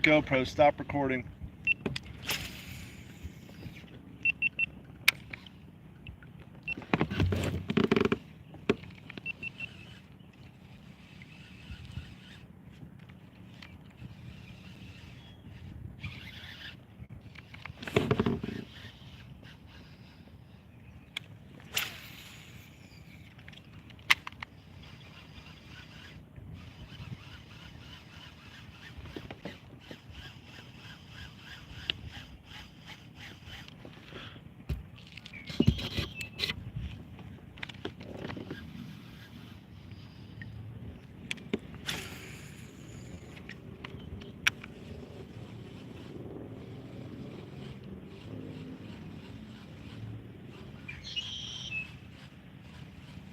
GoPro, stop recording.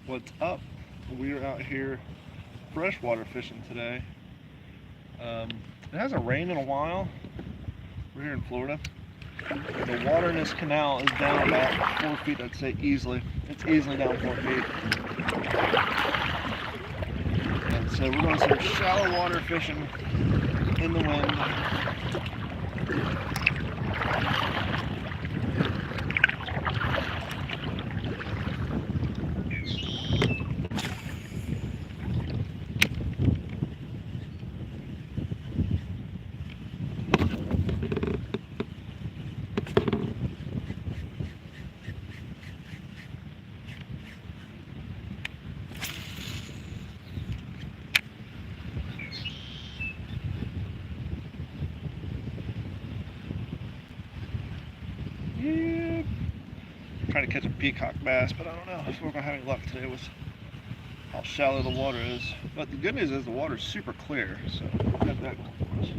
What's up? We're out here freshwater fishing today. It hasn't rained in a while. We're here in Florida. The water in this canal is down about 4 feet, I'd say easily. It's easily down 4 feet. And so we're doing some shallow water fishing in the wind. Yep. Trying to catch a peacock bass, but I don't know if we're gonna have any luck today with how shallow the water is. But the good news is the water's super clear, so we'll have that going for us.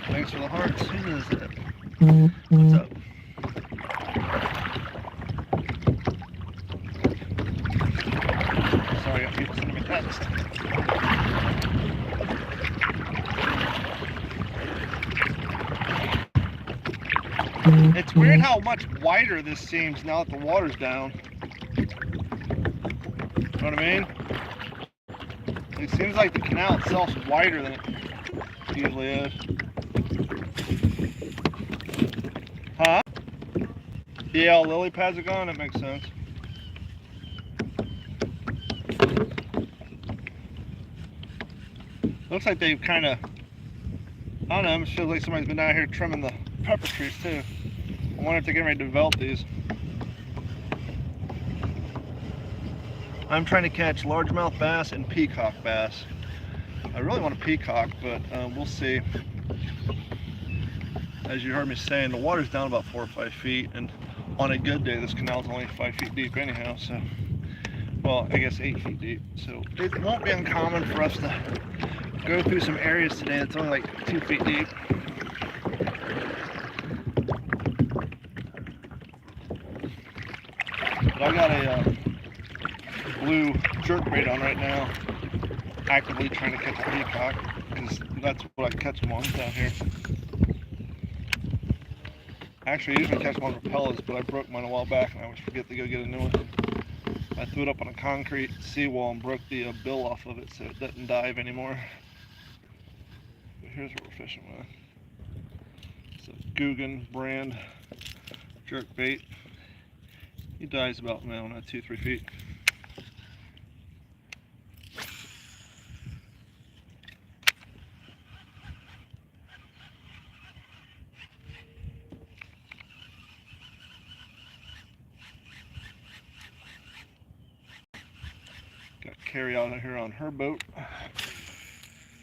Thanks for the hearts. Who is it? What's up? Sorry, I got people sending me text. It's weird how much wider this seems now that the water's down. You know what I mean? It seems like the canal itself is wider than it usually is. Huh? Yeah, all lily pads are gone. That makes sense. Looks like they've kind of, I don't know, it feels like somebody's been out here trimming the pepper trees too. I wonder if they're getting ready to develop these. I'm trying to catch largemouth bass and peacock bass. I really want a peacock, but we'll see. As you heard me saying, the water's down about 4 or 5 feet, and on a good day, this canal's only 5 feet deep anyhow, so, well, I guess 8 feet deep. So it won't be uncommon for us to go through some areas today that's only like 2 feet deep. But I got a blue jerkbait on right now, actively trying to catch a peacock, because that's what I catch them on down here. Actually, I usually catch them on repellers, but I broke mine a while back and I always forget to go get a new one. I threw it up on a concrete seawall and broke the bill off of it so it doesn't dive anymore. But here's what we're fishing with. It's a Guggen brand jerkbait. He dives about, I don't know, 2-3 feet. Got Carrie out here on her boat.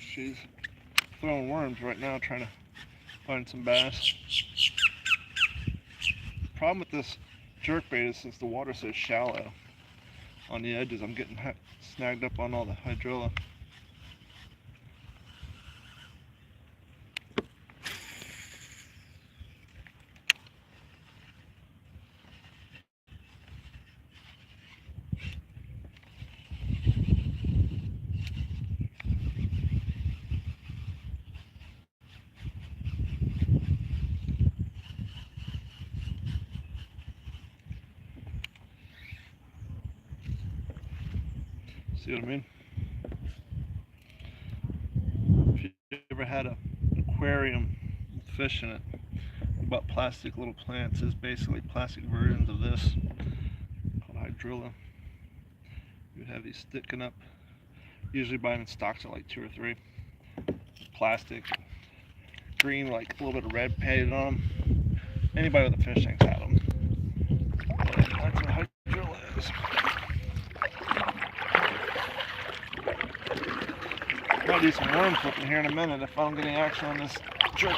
She's throwing worms right now, trying to find some bass. Problem with this jerkbait is since the water's so shallow on the edges, I'm getting snagged up on all the hydrilla. See what I mean? If you ever had an aquarium with fish in it, you bought plastic little plants. It's basically plastic versions of this called hydrilla. You would have these sticking up. Usually buy them in stocks at like 2 or 3. Plastic, green, like a little bit of red painted on them. Anybody with a fish tank's had them. That's what hydrilla is. I'll do some worm flipping here in a minute if I don't get any action on this jerk.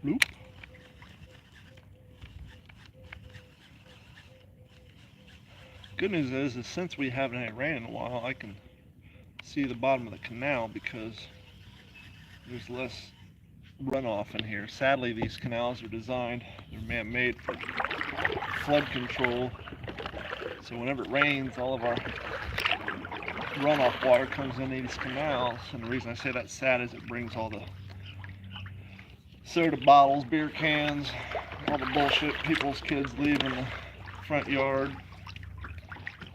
Loop. Good news is since we haven't had rain in a while, I can see the bottom of the canal because there's less runoff in here. Sadly, these canals are designed, they're man-made for flood control. So whenever it rains, all of our runoff water comes into these canals. And the reason I say that's sad is it brings all the soda bottles, beer cans, all the bullshit people's kids leave in the front yard,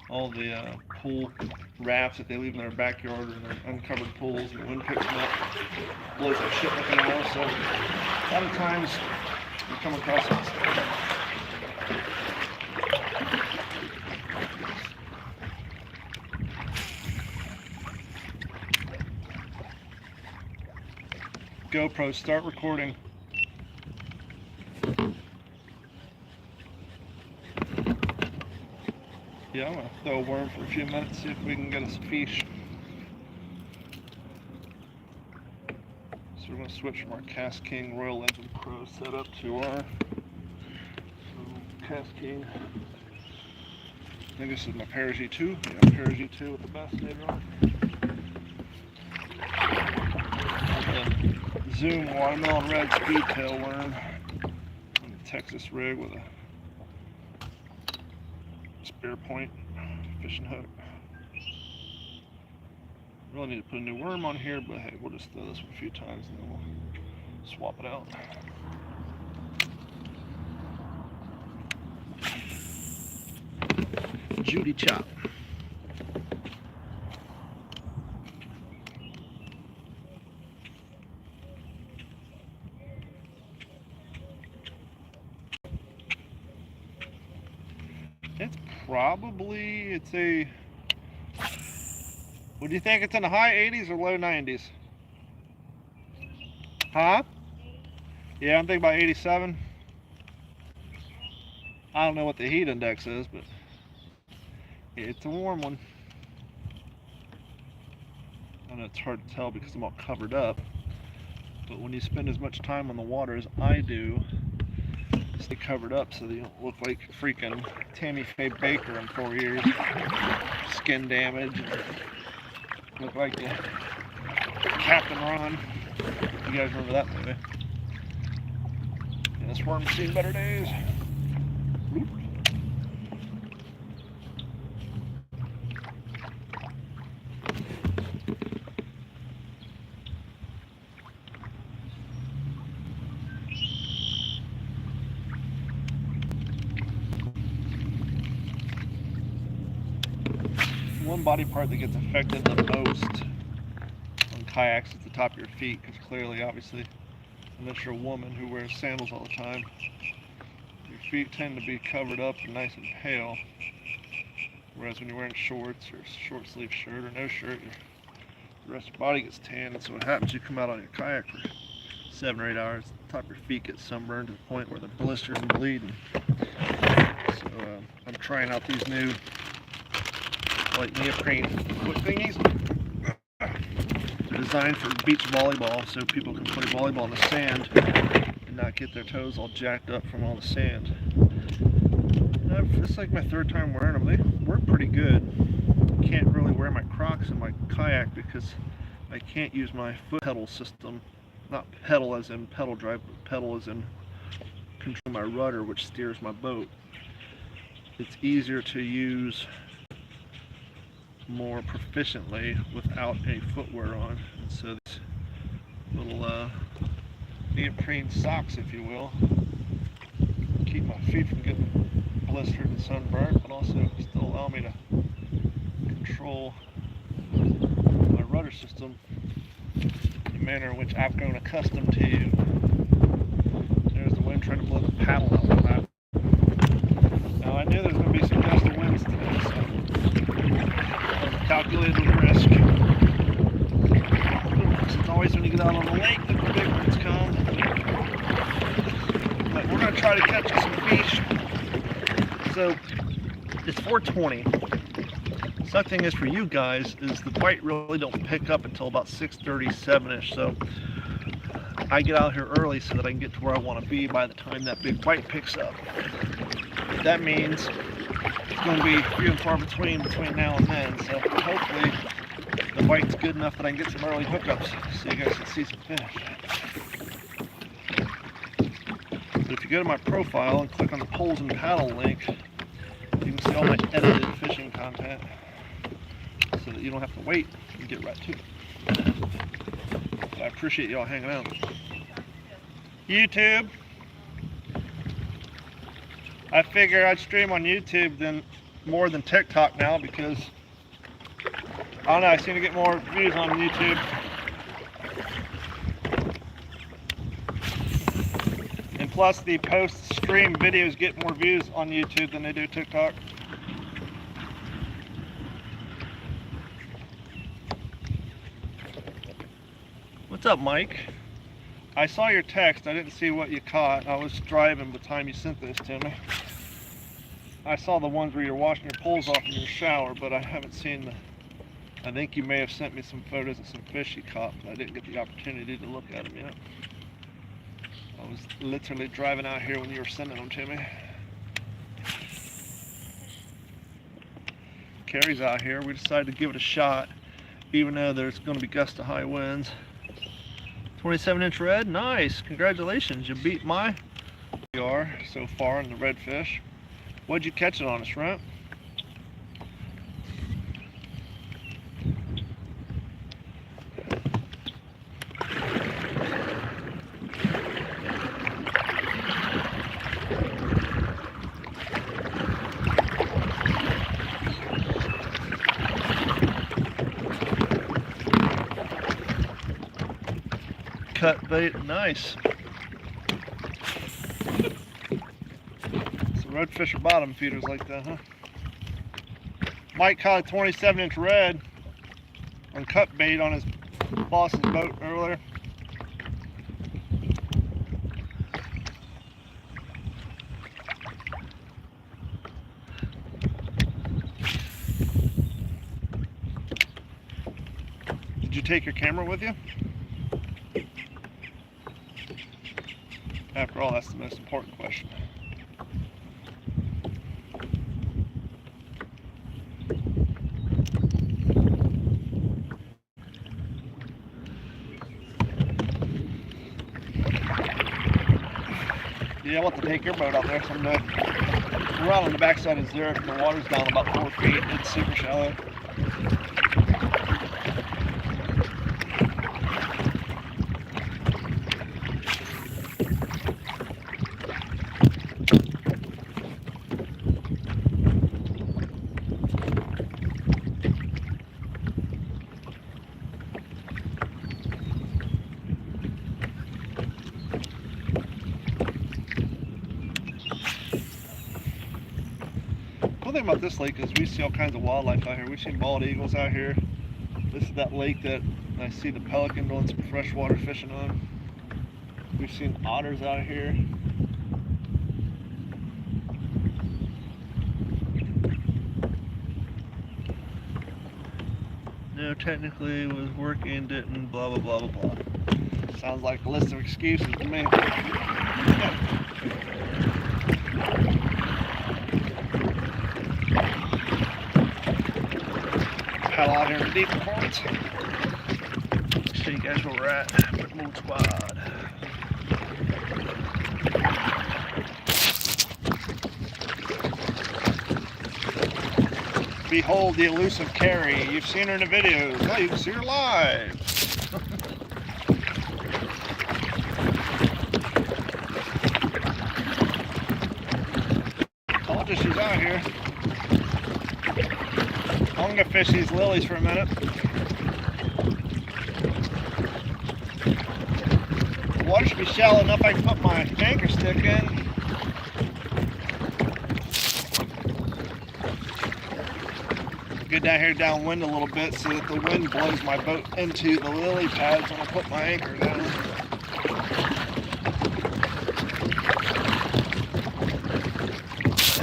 all the pool rafts that they leave in their backyard or in their uncovered pools, and the wind picks them up, blows that shit in the canal. So a lot of times we come across this. GoPro, start recording. Yeah, I'm gonna throw a worm for a few minutes, see if we can get us a fish. So we're gonna switch from our Cast King Royal Legend Pro setup to our Cast King. I think this is my Pair G2. Yeah, Pair G2 with the best later on. Zoom watermelon red speedtail worm on the Texas rig with a spear point fishing hook. Really need to put a new worm on here, but hey, we'll just throw this one a few times and then we'll swap it out. Judy chop. It's probably, it's a, what do you think? It's in the high 80s or low 90s? Huh? Yeah, I'm thinking about 87. I don't know what the heat index is, but it's a warm one. I know it's hard to tell because I'm all covered up, but when you spend as much time on the water as I do, stay covered up so that you don't look like freaking Tammy Faye Baker in 4 years. Skin damage. Look like the Captain Ron. You guys remember that movie? Yeah, this worm's seen better days. Oop. One body part that gets affected the most on kayaks is the top of your feet, because clearly, obviously, unless you're a woman who wears sandals all the time, your feet tend to be covered up and nice and pale. Whereas when you're wearing shorts or short sleeve shirt or no shirt, the rest of your body gets tan. And so what happens, you come out on your kayak for 7 or 8 hours, the top of your feet gets sunburned to the point where they're blistered and bleeding. So I'm trying out these new like neoprene foot thingies. They're designed for beach volleyball, so people can play volleyball in the sand and not get their toes all jacked up from all the sand. It's like my third time wearing them. They work pretty good. Can't really wear my Crocs in my kayak because I can't use my foot pedal system. Not pedal as in pedal drive, but pedal as in control my rudder, which steers my boat. It's easier to use more proficiently without any footwear on. And so these little neoprene socks, if you will, keep my feet from getting blistered and sunburnt, but also still allow me to control my rudder system in a manner in which I've grown accustomed to. There's the wind trying to blow the paddle out my lap. Now I knew there was going to be some gusty winds today, so I calculated the risk. It's always when you get out on the lake that the big ones come. But we're going to try to catch some fish. So it's 4:20. Suck thing is for you guys is the bite really don't pick up until about 6:37ish. So I get out here early so that I can get to where I want to be by the time that big bite picks up. That means it's going to be few and far between now and then. So hopefully the bite's good enough that I can get some early hookups so you guys can see some fish. But if you go to my profile and click on the poles and paddle link, you can see all my edited fishing content so that you don't have to wait and get right to it. So I appreciate y'all hanging out. YouTube. I figure I'd stream on YouTube more than TikTok now because I don't know, I seem to get more views on YouTube. And plus the post-stream videos get more views on YouTube than they do TikTok. What's up, Mike? I saw your text. I didn't see what you caught. I was driving by the time you sent this to me. I saw the ones where you're washing your poles off in your shower, but I haven't seen the... I think you may have sent me some photos of some fish you caught, but I didn't get the opportunity to look at them yet. I was literally driving out here when you were sending them to me. Carrie's out here. We decided to give it a shot, even though there's going to be gust of high winds. 27-inch red, nice. Congratulations, you beat my PR so far in the redfish. What'd you catch it on, a shrimp? Cut bait, nice. So redfish are bottom feeders like that, huh? Mike caught a 27-inch red on cut bait on his boss's boat earlier. Did you take your camera with you? After all, that's the most important question. Yeah, I'll have to take your boat out there someday. We're out on the backside of Zurich. The water's down about 4 feet. It's super shallow. One thing about this lake is we see all kinds of wildlife out here. We've seen bald eagles out here. This is that lake that I see the pelican doing some freshwater fishing on. We've seen otters out here. No, technically it was working, didn't, blah, blah, blah, blah, blah. Sounds like a list of excuses to me. Paddle out here in the deep parts. Show you guys where we're at with Mood Squad. Behold the elusive Carrie. You've seen her in the videos. Now you can see her live. Told you she's out here. I'm gonna fish these lilies for a minute. The water should be shallow enough I can put my anchor stick in. Get down here downwind a little bit so that the wind blows my boat into the lily pads when I put my anchor down.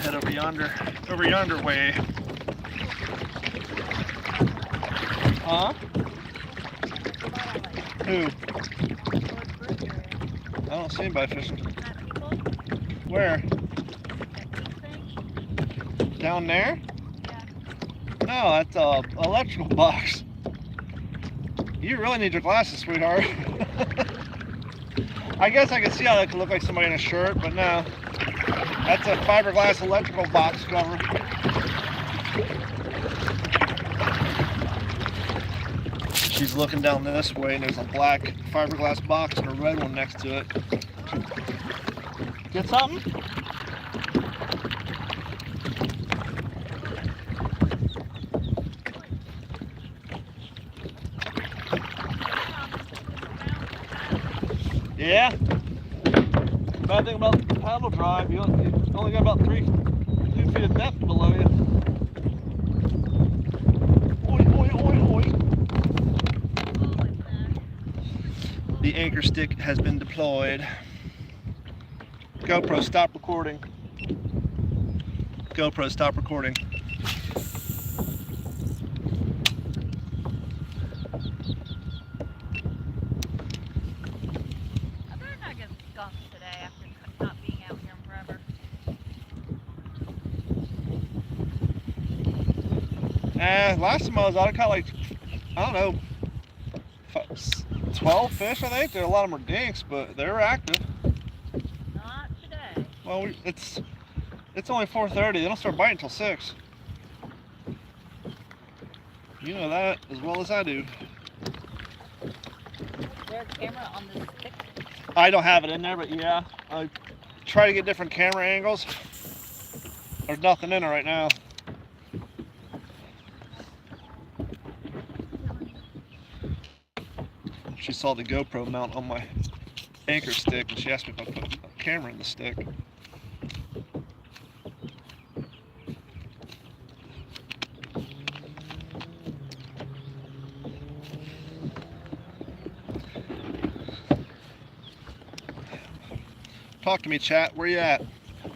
Head over yonder way. Huh? Who? I don't see anybody fishing. Where? Down there? No, that's a electrical box. You really need your glasses, sweetheart. I guess I can see how that could look like somebody in a shirt, but no. That's a fiberglass electrical box cover. She's looking down this way and there's a black fiberglass box and a red one next to it. Get something? Yeah. Bad thing about the paddle drive, you only got about 2 feet of depth below you. Oi, oi, oi, oi. The anchor stick has been deployed. GoPro, stop recording. GoPro, stop recording. Last time I was out, I caught like, I don't know, 12 fish, I think. A lot of them were dinks, but they were active. Not today. Well, it's only 4:30. They don't start biting until 6. You know that as well as I do. Is there a camera on this stick? I don't have it in there, but yeah. I try to get different camera angles. There's nothing in it right now. She saw the GoPro mount on my anchor stick and she asked me if I put a camera in the stick. Talk to me, chat. Where you at?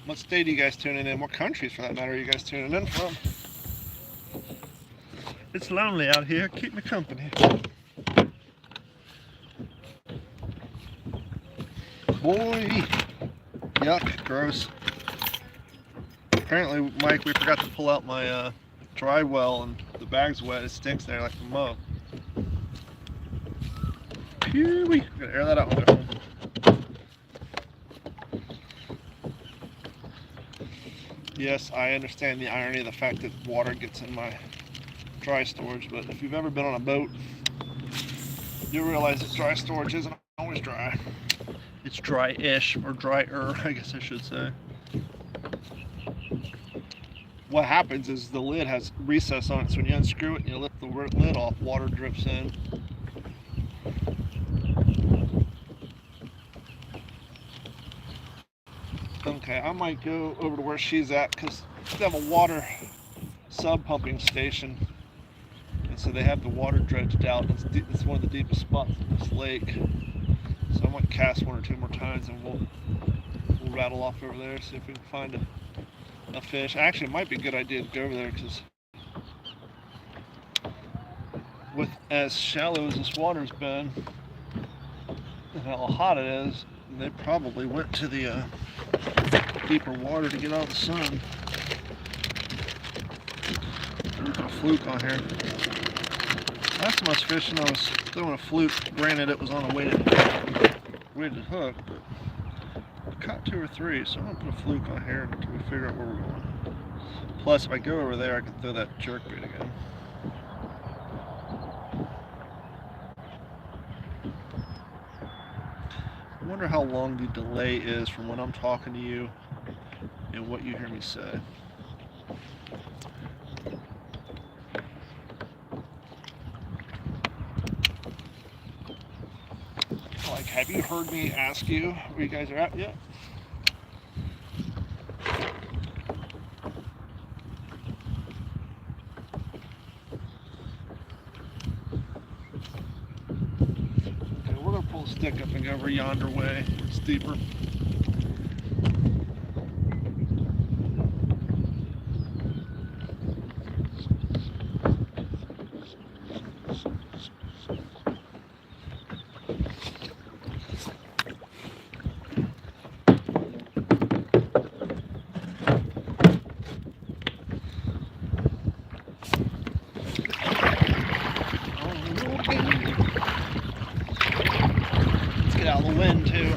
What state are you guys tuning in? What countries, for that matter, are you guys tuning in from? It's lonely out here. Keep me company. Boy, yuck, gross. Apparently, Mike, we forgot to pull out my dry well and the bag's wet. It stinks there like a mug. Phew-wee. Gotta air that out when I get home. Yes, I understand the irony of the fact that water gets in my dry storage, but if you've ever been on a boat, you'll realize that dry storage isn't always dry. It's dry-ish, or drier, I guess I should say. What happens is the lid has recess on it, so when you unscrew it and you lift the lid off, water drips in. Okay, I might go over to where she's at because they have a water sub-pumping station. And so they have the water dredged out. It's one of the deepest spots in this lake. So I might cast 1 or 2 more times and we'll rattle off over there, see if we can find a fish. Actually, it might be a good idea to go over there because with as shallow as this water's been and how hot it is, they probably went to the deeper water to get out of the sun. A fluke on here. Last time I was fishing, I was throwing a fluke. Granted, it was on a weighted hook, but I caught 2 or 3, so I'm gonna put a fluke on here until we figure out where we're going. Plus, if I go over there, I can throw that jerkbait again. I wonder how long the delay is from when I'm talking to you and what you hear me say. Like, have you heard me ask you where you guys are at yet? Okay, we're gonna pull a stick up and go over yonder way. It's deeper. Out of the wind too.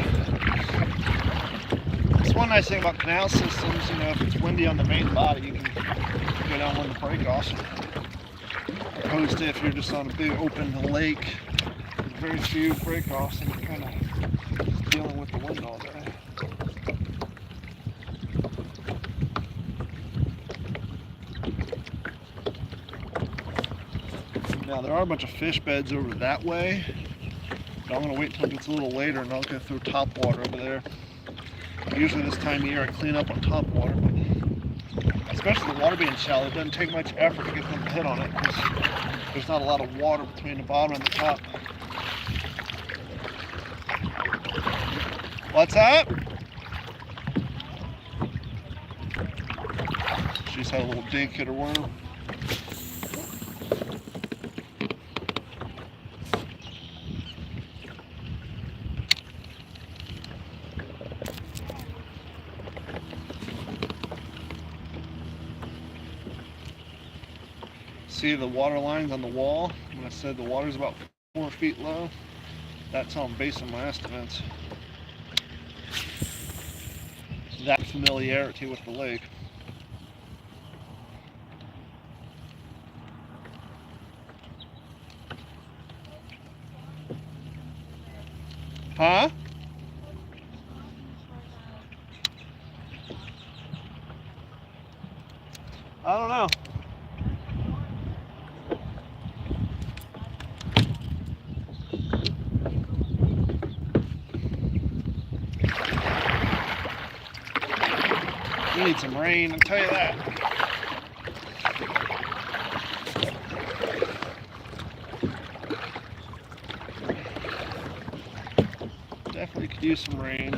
That's one nice thing about canal systems, you know, if it's windy on the main body, you can go down one of the break-offs. Opposed to if you're just on a big open lake, there's very few break-offs and you're kind of dealing with the wind all day. Now there are a bunch of fish beds over that way. I'm going to wait until it gets a little later and I'll go through top water over there. Usually this time of year I clean up on top water, but especially the water being shallow, it doesn't take much effort to get them to hit on it because there's not a lot of water between the bottom and the top. What's up? She's had a little dink hit her worm. See the water lines on the wall? When I said the water's about 4 feet low, that's how I'm basing my estimates. That familiarity with the lake. Huh? I don't know. We need some rain, I'll tell you that. Definitely could use some rain.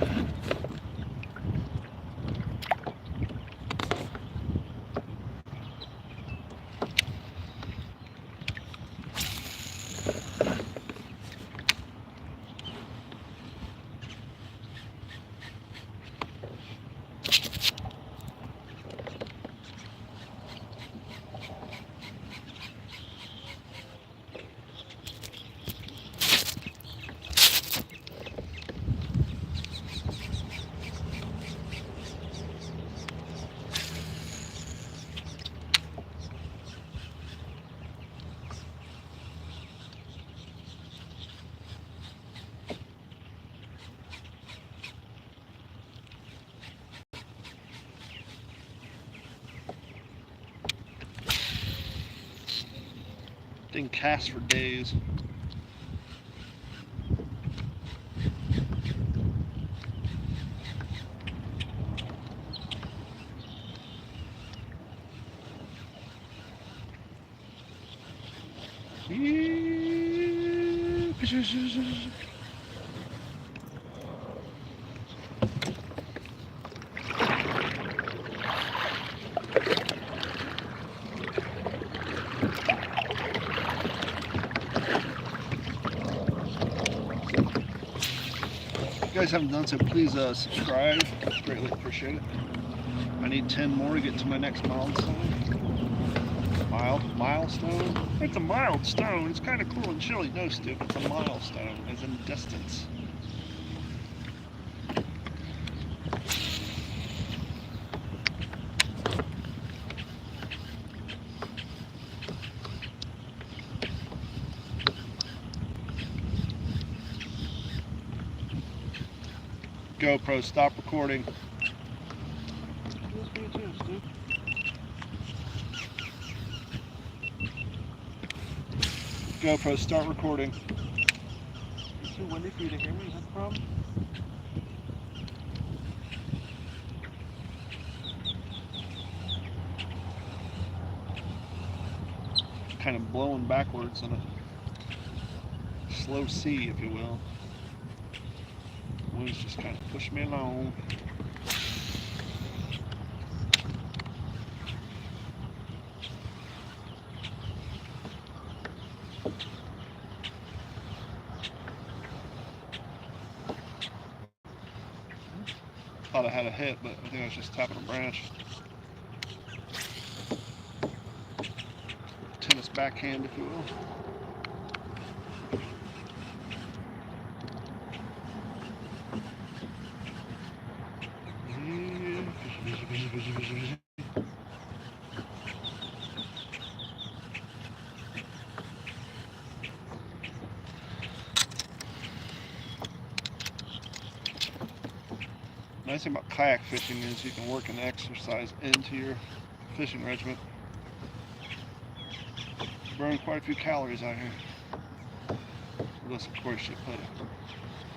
Didn't cast for days. you guys haven't done so, please subscribe. Greatly appreciate it. I need 10 more to get to my next milestone. Milestone? It's a mild stone. It's kind of cool and chilly. No, Stu, it's a milestone, as in distance. GoPro, stop recording. GoPro, start recording. It's too windy for you to hear me, is that the problem? Kind of blowing backwards in a slow sea, if you will. The wind's just kind of pushing me along. Thought I had a hit, but I think I was just tapping a branch. Tennis backhand, if you will. Nice thing about kayak fishing is you can work an exercise into your fishing regimen. Burn quite a few calories out here. Unless, of course, you put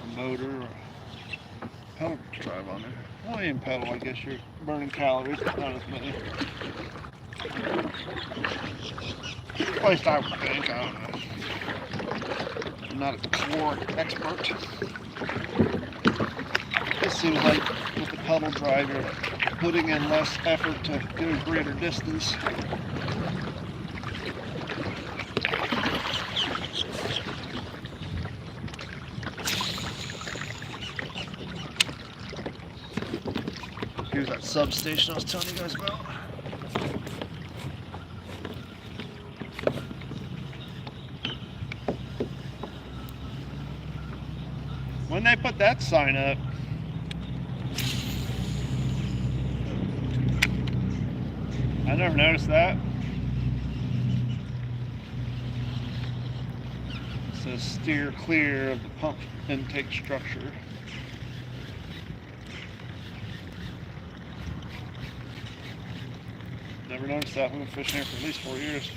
a motor or a pedal drive on there. Well, even pedal, I guess you're burning calories, but not as many. At least I would think. I don't know. I'm not a caloric expert. It seems like with the pedal drive, you're putting in less effort to go a greater distance. Here's that substation I was telling you guys about. When they put that sign up, I never noticed that. It says steer clear of the pump intake structure. Never noticed that. We've been fishing here for at least 4 years.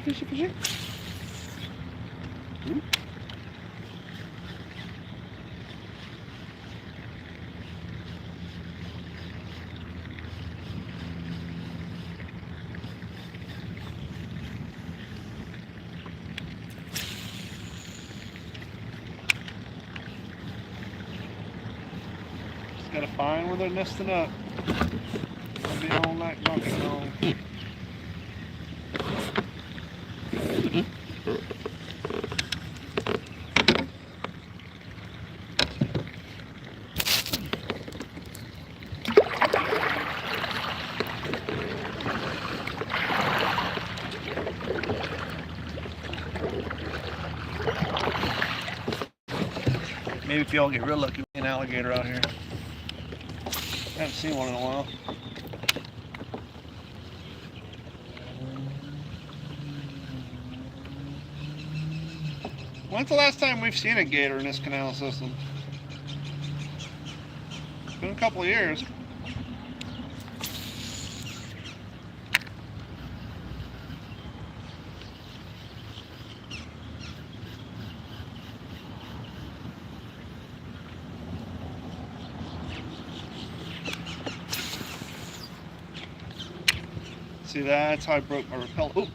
Fishy. Ooh. Just gotta find where they're nesting up. I'll be all night knocking on. Maybe if y'all get real lucky, we'll see an alligator out here. I haven't seen one in a while. When's the last time we've seen a gator in this canal system? It's been a couple of years. See, that's how I broke my rappel. Ooh.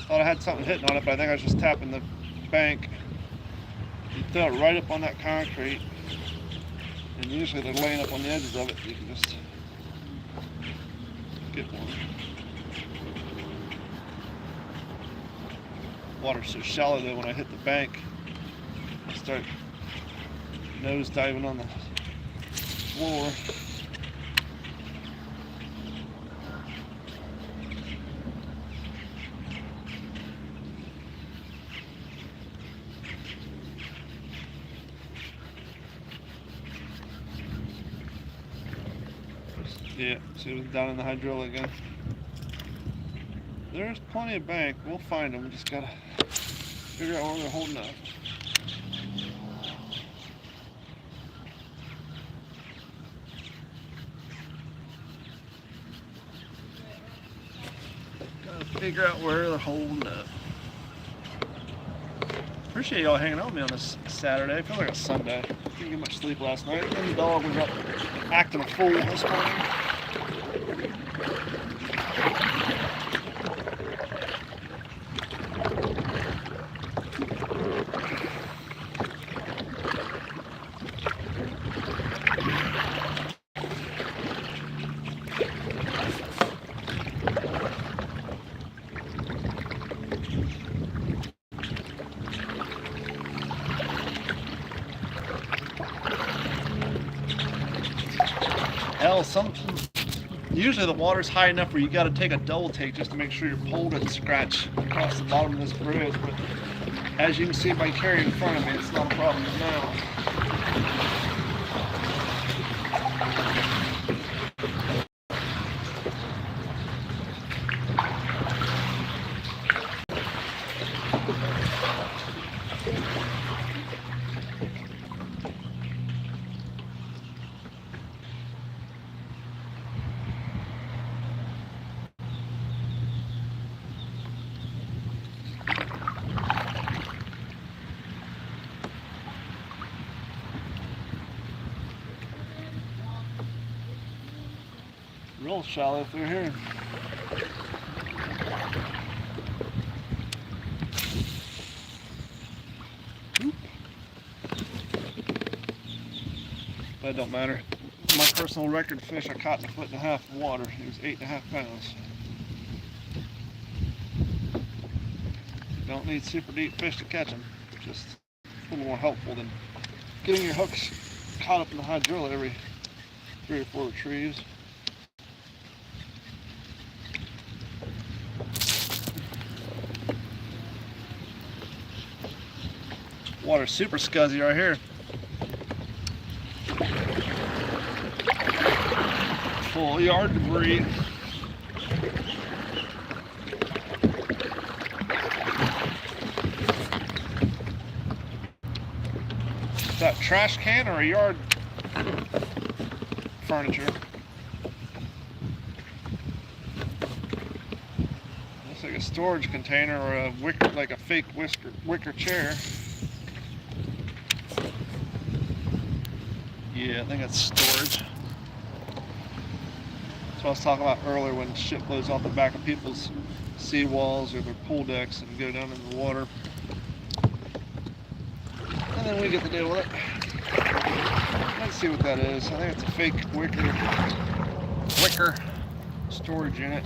Thought I had something hitting on it, but I think I was just tapping the bank. You throw it right up on that concrete, and usually they're laying up on the edges of it, so you can just get one. Water's so shallow though, when I hit the bank, I start nose diving on the floor. Yeah, see, it was down in the hydrilla again. There's plenty of bank. We'll find them. We just gotta figure out where they're holding up. Gotta figure out where they're holding up. Appreciate y'all hanging out with me on this Saturday. I feel like a Sunday. Didn't get much sleep last night. And the dog was up acting a fool this morning. Hell, usually the water's high enough where you got to take a double take just to make sure your pole doesn't scratch across the bottom of this bridge. But as you can see by carrying in front of me, it's not a problem now. Real shallow through here. Oop. But it don't matter. My personal record fish I caught in 1.5 feet of water. He was 8.5 pounds. Don't need super deep fish to catch them. Just a little more helpful than getting your hooks caught up in the hydrilla every 3 or 4 retrieves. Water's super scuzzy right here. Full yard debris. Is that trash can or a yard furniture? Looks like a storage container or a wicker, like a fake wicker chair. Yeah, I think it's storage. That's what I was talking about earlier, when shit blows off the back of people's seawalls or their pool decks and go down in the water. And then we get to deal with it. Let's see what that is. I think it's a fake wicker storage unit.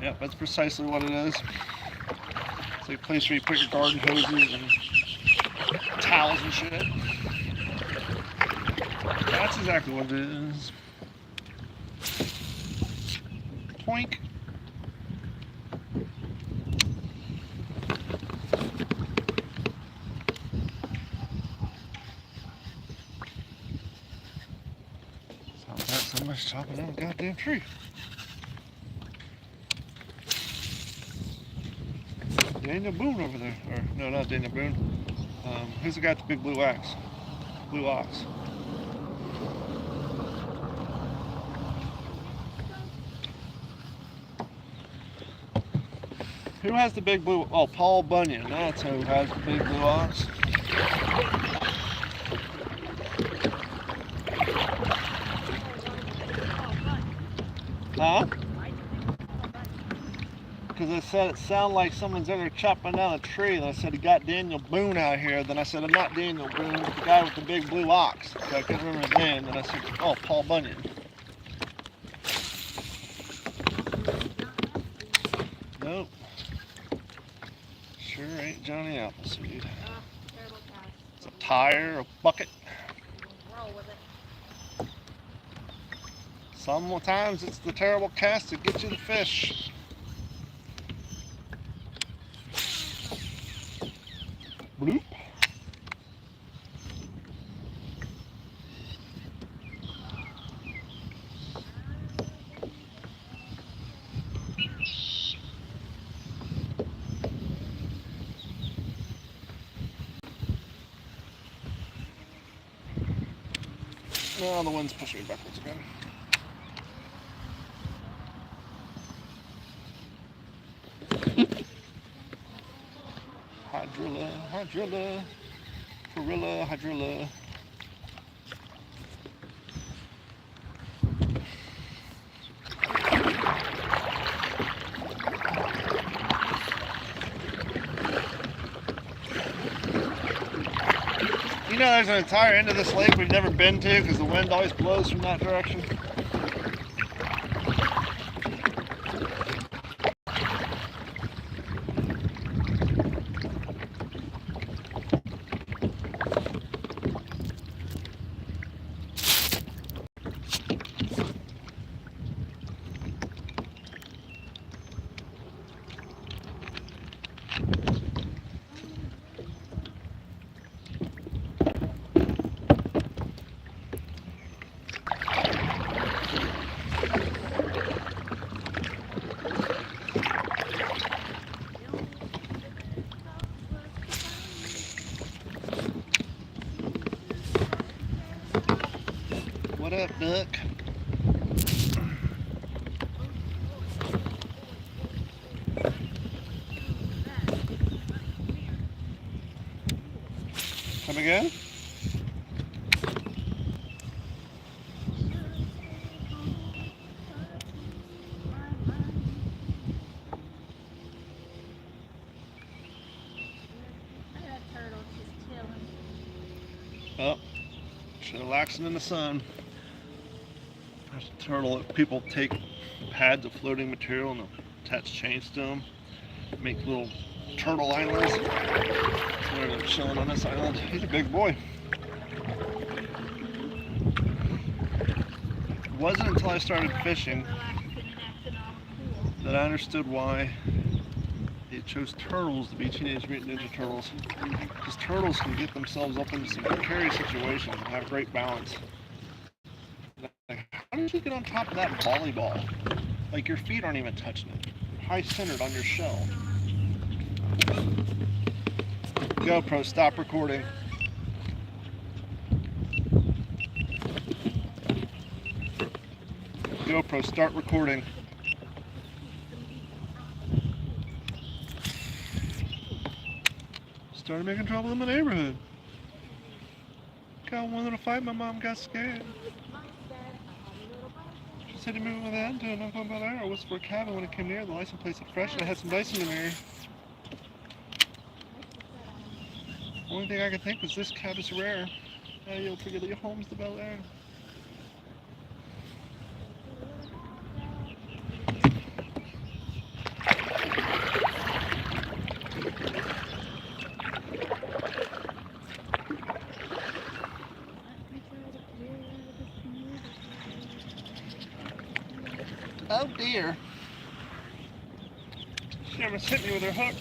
Yep, that's precisely what it is. It's like a place where you put your garden hoses and towels and shit. That's exactly what it is. Poink. Sounds like somebody's chopping down a goddamn tree. Daniel Boone over there. Or, no, not Daniel Boone. Who's the guy with the big blue axe? Blue ox. Who has the big blue? Oh, Paul Bunyan. That's who has the big blue ox. Huh? Why'd you think it was all about you? Because I said it sounded like someone's in there chopping down a tree. And I said, he got Daniel Boone out here. Then I said, I'm not Daniel Boone, but the guy with the big blue ox. So I couldn't remember his name. Then I said, oh, Paul Bunyan. Nope. Sure ain't Johnny Appleseed. Terrible cast. It's a tire, a bucket. Roll with it. Sometimes it's the terrible cast that gets you the fish. Bloop. Oh, the wind's pushing me backwards again. Hydrilla, hydrilla, gorilla, hydrilla. You know, there's an entire end of this lake we've never been to because the wind always blows from that direction. What up, duck? Come again? That turtle's just chilling. Oh, she's relaxing in the sun. There's a turtle that people take pads of floating material and they'll attach chains to them, make little turtle islands. Where they're chilling on this island. He's a big boy. It wasn't until I started fishing that I understood why they chose turtles to be Teenage Mutant Ninja Turtles. Because turtles can get themselves up into some precarious situations and have great balance. Like, how did you get on top of that volleyball? Like, your feet aren't even touching it. High centered on your shell. GoPro, stop recording. GoPro, start recording. Started making trouble in my neighborhood. Got wanted to fight, my mom got scared. She said to move with that and I'm going by there. I was for a cabin when it came near. The license plate said fresh and I had some dice in the mirror. Only thing I could think was this cab is rare. You'll figure your home's the Bel Air. Oh dear. She almost hit me with her hook.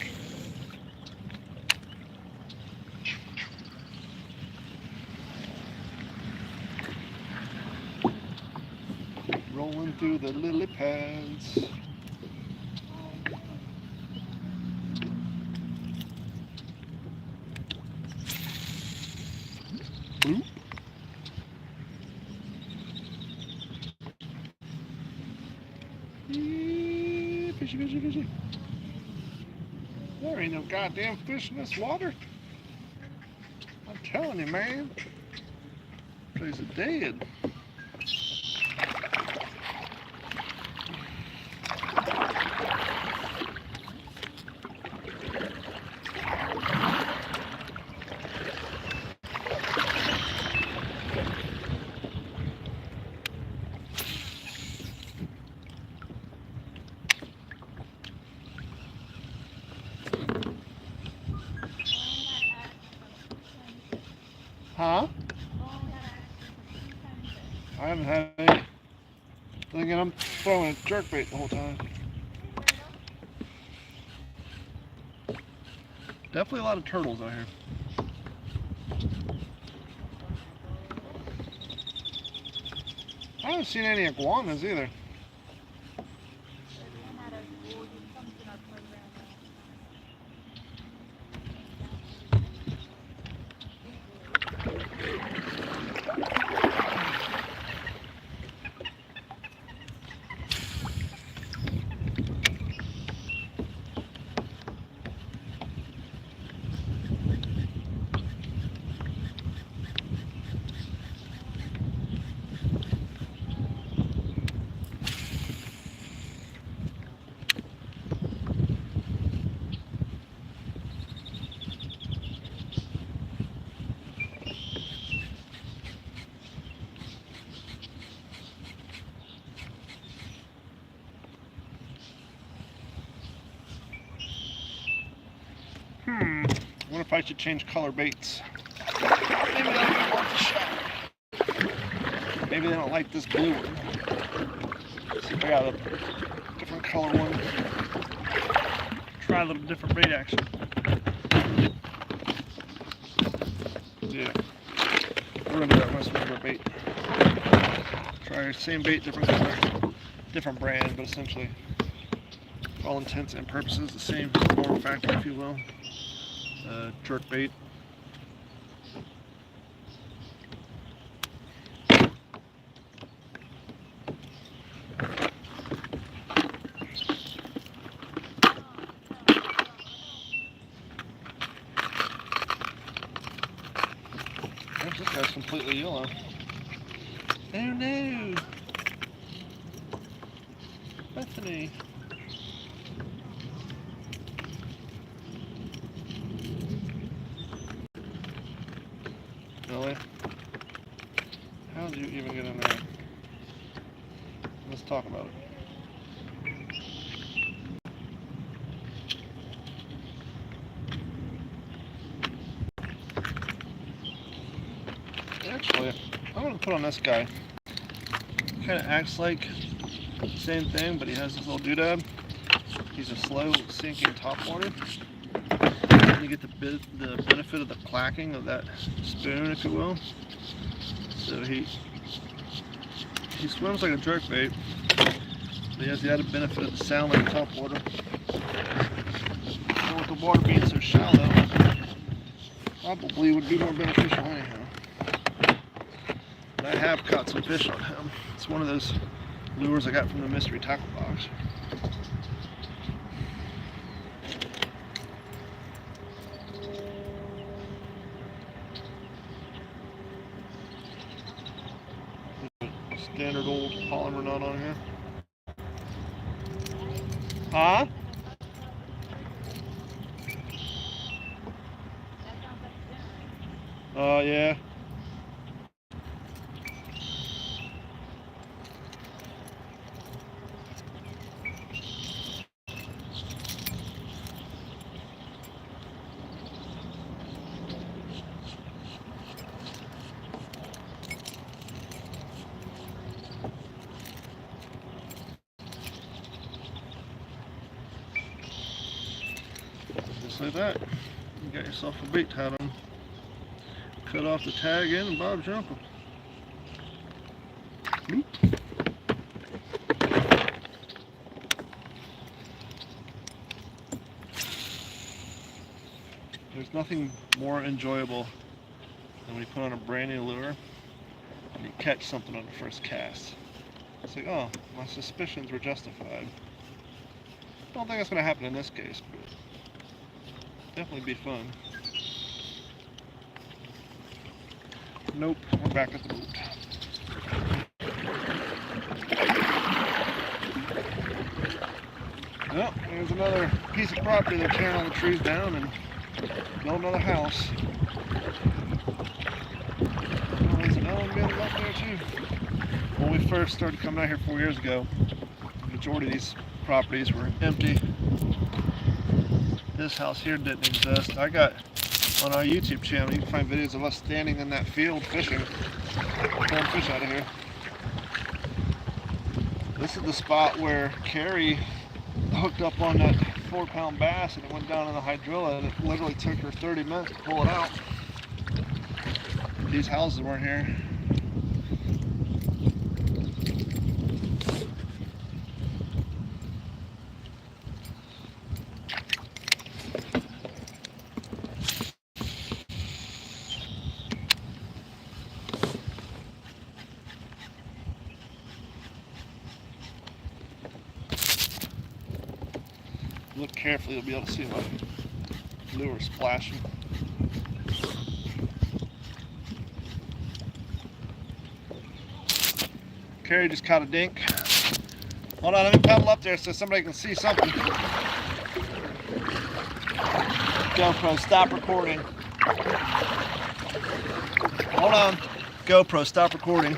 Rolling through the lily pads. Bloop. Fishy, fishy, fishy. There ain't no goddamn fish in this water. I'm telling you, man. Place is dead. I haven't had any. Thinking I'm throwing a jerkbait the whole time. Definitely a lot of turtles out here. I haven't seen any iguanas either. I wonder if I should change color baits. Maybe that'll be worth a shot. Maybe they don't like this blue one. Let's see if I got a different color one. Try a little different bait action. Yeah. We're gonna do that rest of our bait. Try same bait, different color. Different brand, but essentially, for all intents and purposes, the same form factor, if you will. Jerk bait. This guy's completely yellow. Oh no! Bethany. Really? How did you even get in there? Let's talk about it. Actually, I'm going to put on this guy. Kind of acts like the same thing, but he has this little doodad. He's a slow sinking topwater. You get the benefit of the clacking of that spoon, if you will. So he swims like a jerkbait, but he has the added benefit of the sound like topwater. And with the water being so shallow, probably would be more beneficial anyhow. But I have caught some fish on him. It's one of those lures I got from the mystery tackle box. Standard old polymer knot on here. Huh? Yeah. Just like that. You got yourself a bait tied on. Cut off the tag in and Bob's your uncle. Oop. There's nothing more enjoyable than when you put on a brand new lure and you catch something on the first cast. It's like, oh, my suspicions were justified. Don't think that's going to happen in this case, but definitely be fun. Nope, we're back at the boat. Well, there's another piece of property they're tearing all the trees down and building another house. Oh, there's an elevator up there too. When we first started coming out here 4 years ago, the majority of these properties were empty. This house here didn't exist. I got on our YouTube channel, you can find videos of us standing in that field fishing, pulling fish out of here. This is the spot where Carrie hooked up on that 4-pound bass and it went down in the hydrilla and it literally took her 30 minutes to pull it out. These houses weren't here. Look carefully, you'll be able to see my lure splashing. Carrie just caught a dink. Hold on, let me paddle up there so somebody can see something. GoPro, stop recording. Hold on. GoPro, stop recording.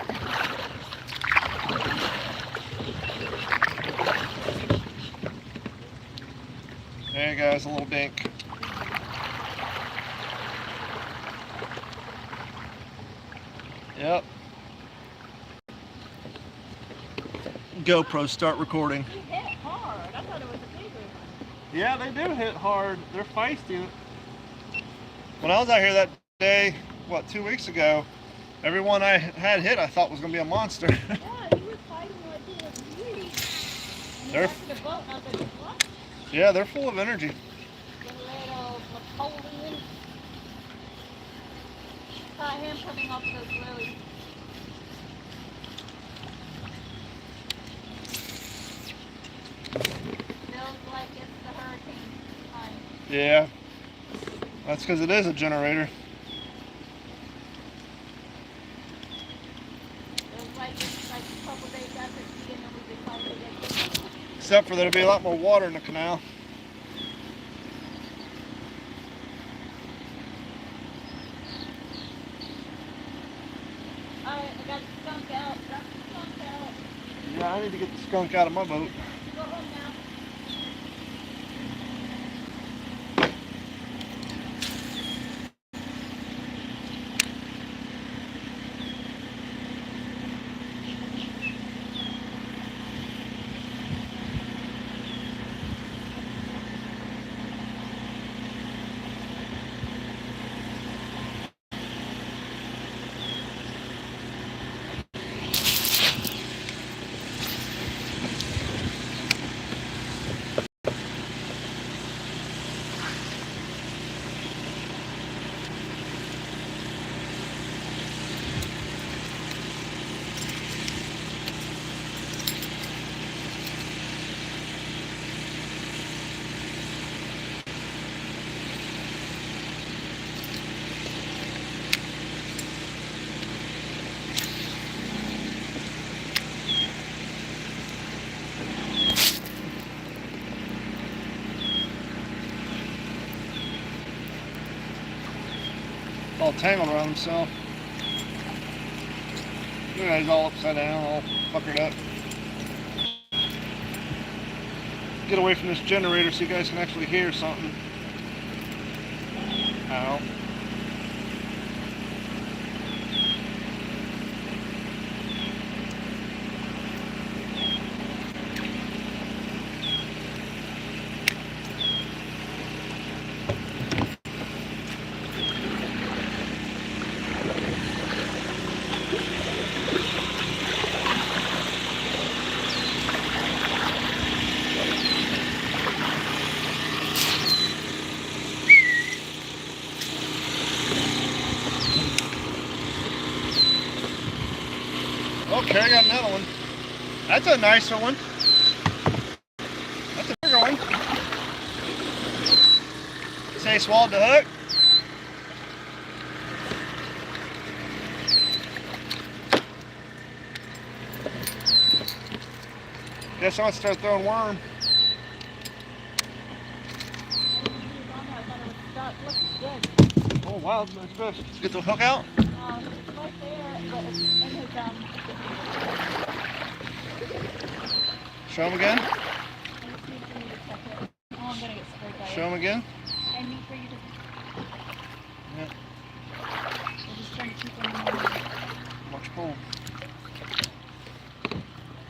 There you go, it's a little dink. Yep. GoPro, start recording. He hit hard. I thought it was a bigger one. Yeah, they do hit hard. They're feisty. When I was out here that day, what, 2 weeks ago, everyone I had hit I thought was going to be a monster. Yeah, he was fighting like he was beauty. And he They're- got to the boat and I was like, what? Yeah, they're full of energy. The little Napoleon. Saw him coming off those lilies. Feels like it's the hurricane time. Yeah, that's because it is a generator. Feels like it's like a couple days after it's beginning we decided to get it. Except for there'll be a lot more water in the canal. Alright, I got the skunk out. Got the skunk out. Yeah, I need to get the skunk out of my boat. Go home now. All tangled around himself. Look at that, he's all upside down, all fuckered up. Get away from this generator so you guys can actually hear something. Ow. Okay, I got another one. That's a nicer one. That's a bigger one. Say he swallowed the hook. Guess I'm gonna start throwing worm. Oh wow, that's nice fish. Let's get the hook out. It's right there, but it's in his Show him again. I just need for me to check it. Oh, I'm gonna get sprayed by Show him again. I need for you to. Yeah. We're just trying to keep him in the. Watch pull.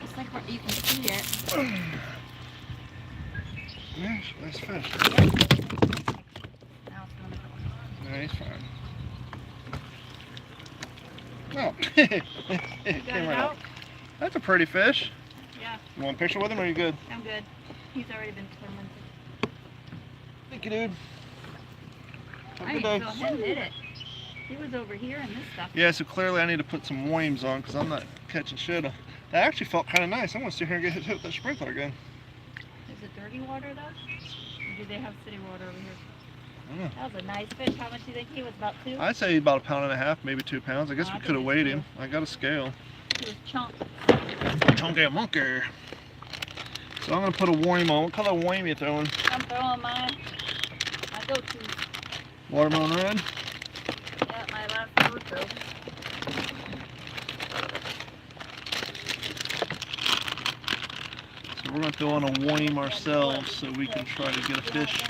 It's like You can see it. Yeah, nice fish. Now it's gonna go. No, he's fine. Oh, You it got came it right out? out. That's a pretty fish. Yeah, You want a picture with him or are you good? I'm good. He's already been tormented. Thank you, dude. Have a I good need day. to go ahead and hit it. He was over here and this stuff. Yeah, so clearly I need to put some worms on because I'm not catching shit. That actually felt kind of nice. I want to sit here and get hit with that sprinkler again. Is it dirty water though? Or do they have city water over here? I don't know. That was a nice fish. How much do you think he was? About 2? I'd say about 1.5 pounds, maybe 2 pounds. I guess I we think could have it's weighed 2. him. I got a scale. He was chunk. Chunky monkey. So I'm going to put a worm on. What color worm you throwing? I'm throwing mine. I go to. Watermelon red? Yeah, my last go-to. So we're going to throw on a worm ourselves so we can try to get a fish.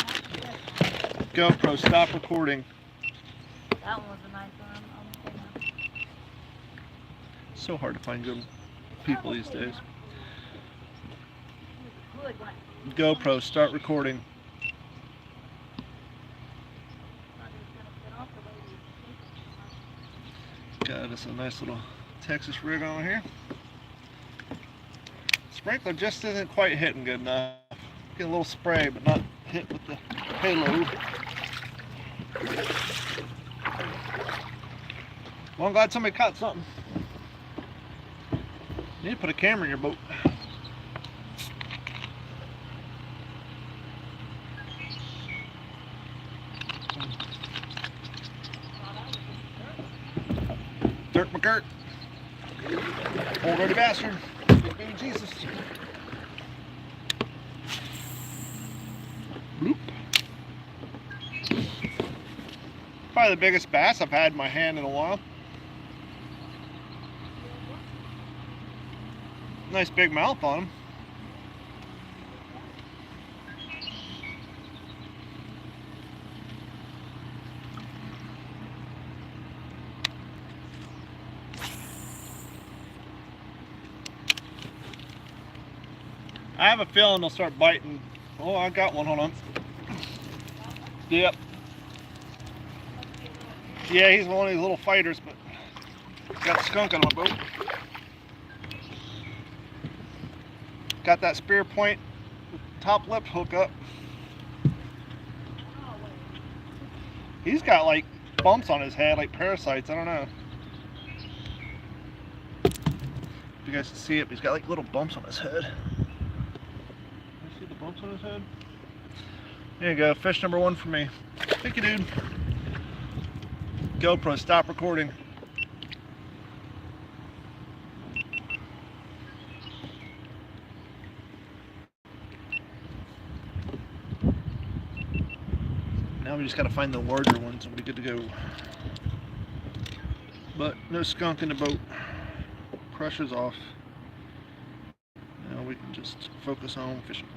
GoPro, stop recording. That one was a nice one. I'm okay now. So hard to find good people these days. Good one. GoPro, start recording. Got us a nice little Texas rig on here. Sprinkler just isn't quite hitting good enough. Get a little spray, but not hit with the payload. Well, I'm glad somebody caught something. You need to put a camera in your boat. Dirk McGirt. Old dirty bastard. Big baby Jesus. Bloop. Probably the biggest bass I've had in my hand in a while. Nice big mouth on him. I have a feeling they'll start biting. Oh, I got one. Hold on. Yep. Yeah, he's one of these little fighters, but got skunk on my boat. Got that spear point top lip hook up. He's got like bumps on his head, like parasites. I don't know if you guys can see it, but he's got like little bumps on his head. You see the bumps on his head? There you go, fish number 1 for me. Thank you, dude. GoPro, stop recording. Now we just gotta find the larger ones and we'll be good to go. But no skunk in the boat. Pressure's off. Now we can just focus on fishing.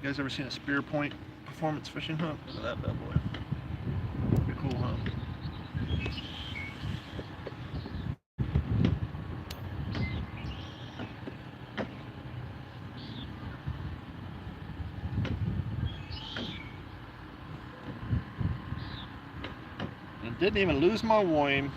You guys ever seen a spear point performance fishing hook? Look at that bad boy. Pretty cool, huh? And didn't even lose my worm.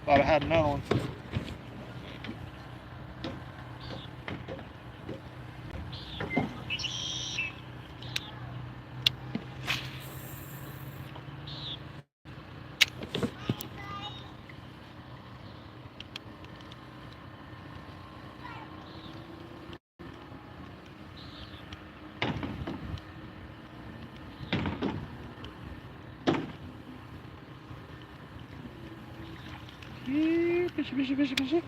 Thought I had another one. Fishy, fishy, fishy, fishy.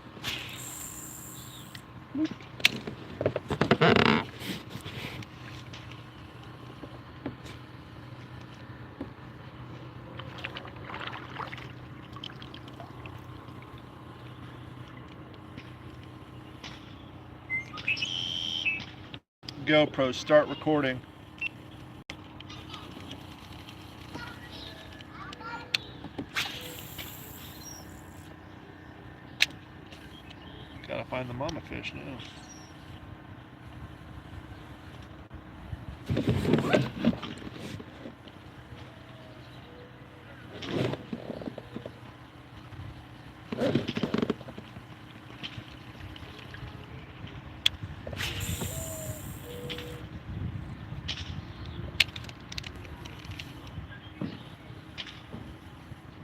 Boop. GoPro, start recording. Gotta find the mama fish now.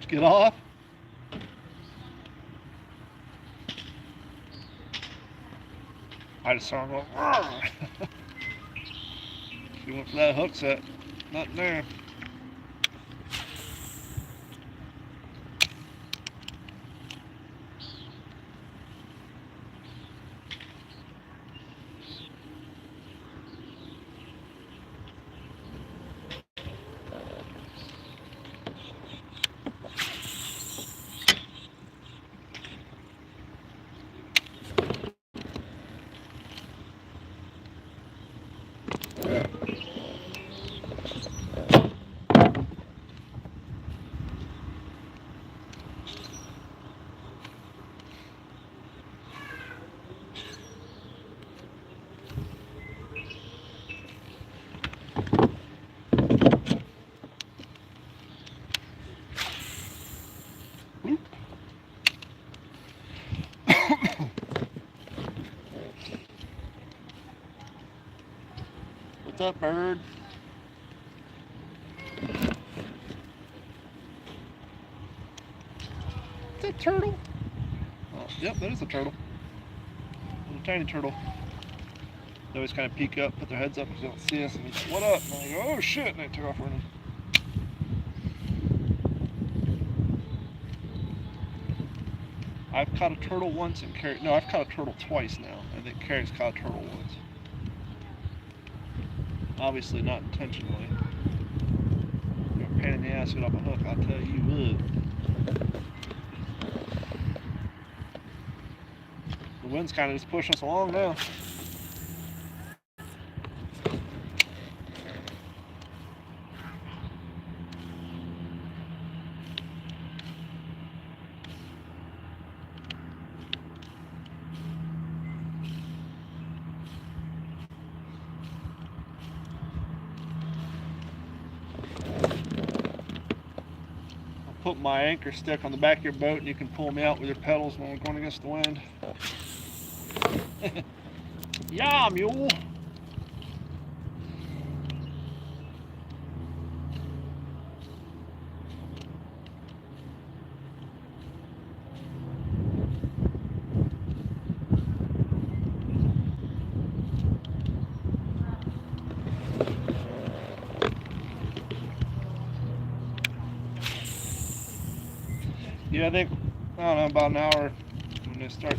Get off. I just saw him go. She went for that hook set. Nothing there. What's up, bird? Is that a turtle? Oh, yep, that is a turtle. Little tiny turtle. They always kind of peek up, put their heads up because they don't see us, and they say, "What up?" And I go, "Oh shit!" And they took off running. I've caught a turtle once and Carrie. No, I've caught a turtle twice now. I think Carrie's caught a turtle once. Obviously not intentionally. You're a pain in the ass to get off a hook, I'll tell you what. The wind's kind of just pushing us along now. Put my anchor stick on the back of your boat and you can pull me out with your pedals when we're going against the wind. Yeah, mule. Yeah, I think, I don't know, about an hour when they start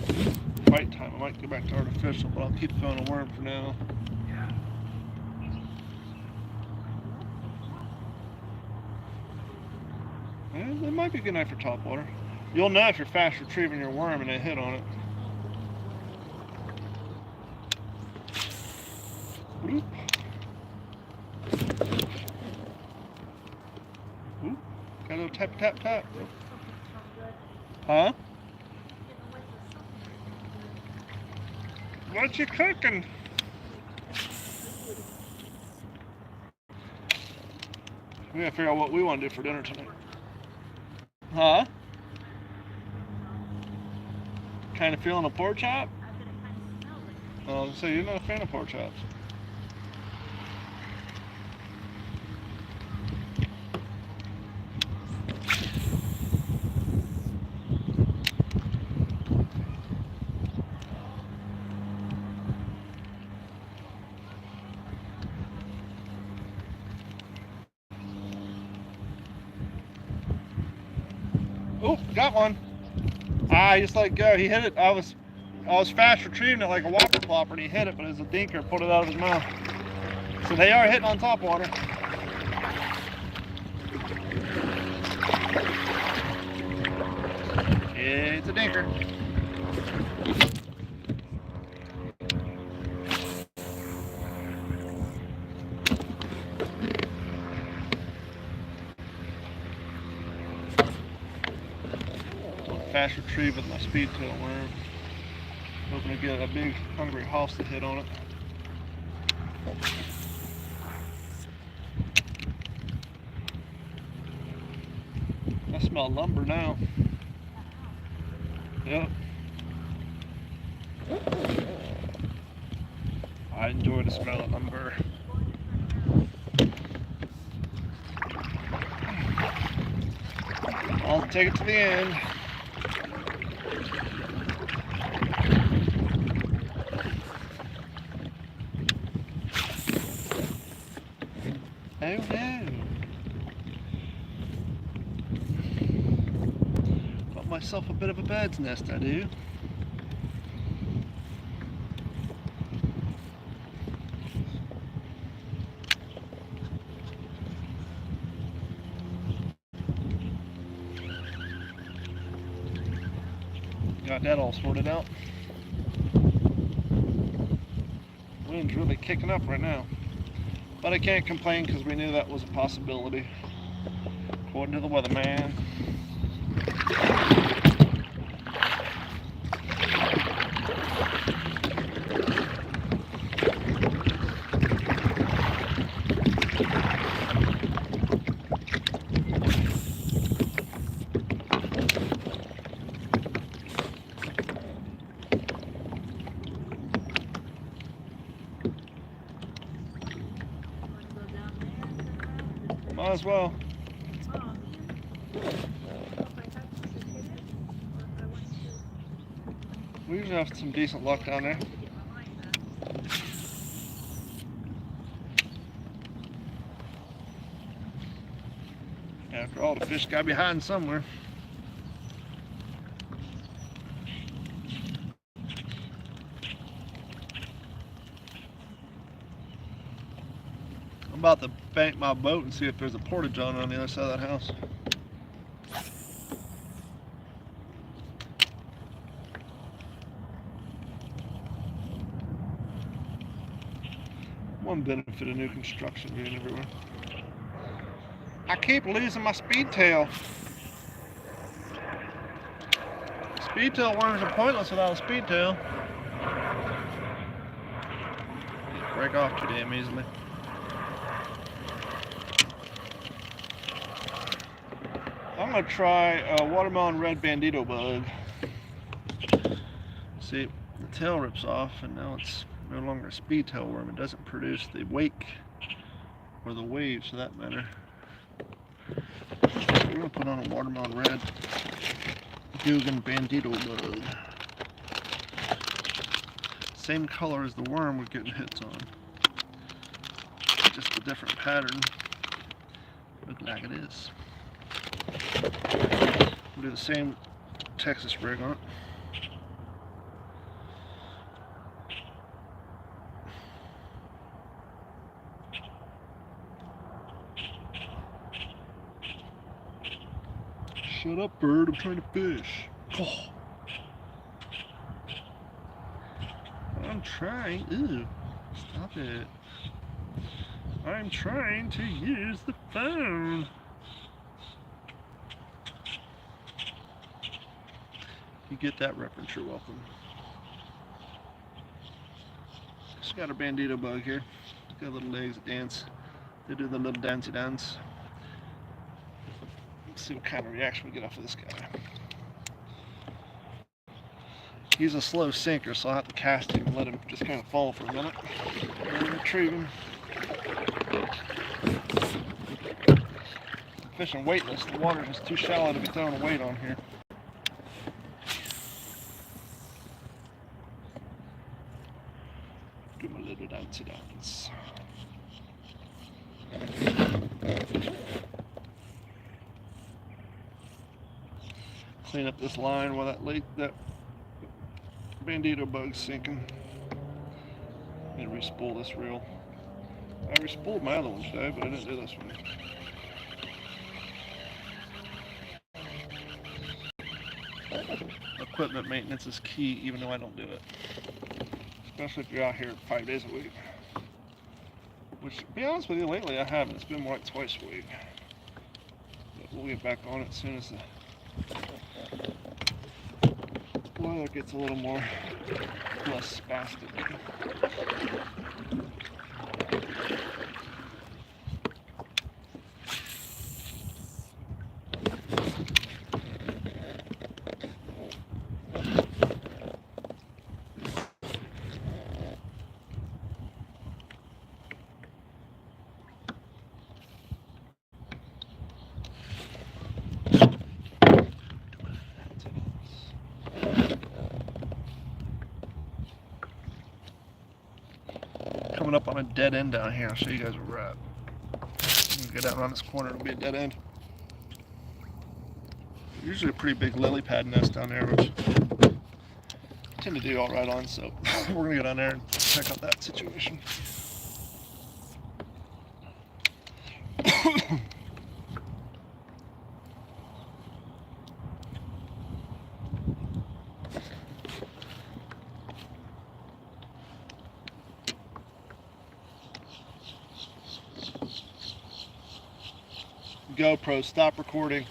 fight time, I might go back to artificial, but I'll keep throwing a worm for now. And it might be a good night for topwater. You'll know if you're fast retrieving your worm and they hit on it. Bloop. Ooh, got a little tap, tap, tap. Huh? What you cooking? We gotta figure out what we want to do for dinner tonight. Huh? Kind of feeling a pork chop? Oh, so you're not a fan of pork chops? Oh, got one. I just let go. He hit it. I was fast retrieving it like a whopper plopper, and he hit it, but it was a dinker, pulled it out of his mouth. So they are hitting on top water. It's a dinker. Fast retrieve with my speed tail worm. Hoping to get a big hungry hoss to hit on it. I smell lumber now. Yep. I enjoy the smell of lumber. I'll take it to the end. Oh no. Got myself a bit of a bird's nest, I do. Got that all sorted out. Wind's really kicking up right now. But I can't complain because we knew that was a possibility. According to the weatherman. Might as well. We usually have some decent luck down there. After all, the fish gotta be hiding somewhere. I'm about to bank my boat and see if there's a porta-john on the other side of that house. One benefit of new construction being everywhere. I keep losing my speed tail. Speed tail worms are pointless without a speed tail. They break off too damn easily. I'm gonna try a watermelon red bandito bug. See, the tail rips off and now it's no longer a speed tail worm. It doesn't produce the wake or the waves for that matter. So we're gonna put on a watermelon red Dugan bandito bug. Same color as the worm we're getting hits on. Just a different pattern. Look like it is. We'll do the same Texas rig on it. Shut up, bird, I'm trying to fish. Oh. I'm trying. Ew. Stop it. I'm trying to use the phone. You get that reference, you're welcome. Just got a bandito bug here. Got little legs that dance. They do the little dancey dance. Let's see what kind of reaction we get off of this guy. He's a slow sinker, so I'll have to cast him and let him just kind of fall for a minute. And then retrieve him. I'm fishing weightless. The water's just too shallow to be throwing a weight on here. Do my little dancey dance. Clean up this line while that bandito bug's sinking. And re-spool this reel. I re-spooled my other one today, but I didn't do this one. Equipment maintenance is key, even though I don't do it. Especially if you're out here 5 days a week. Which, to be honest with you, lately I haven't. It's been more like twice a week. But we'll get back on it as soon as the weather gets a little more less spastic. Coming up on a dead end down here. I'll show you guys where we're at. Get out around this corner, it'll be a dead end. Usually a pretty big lily pad nest down there, which I tend to do all right on, so we're gonna go down there and check out that situation. GoPro, stop recording.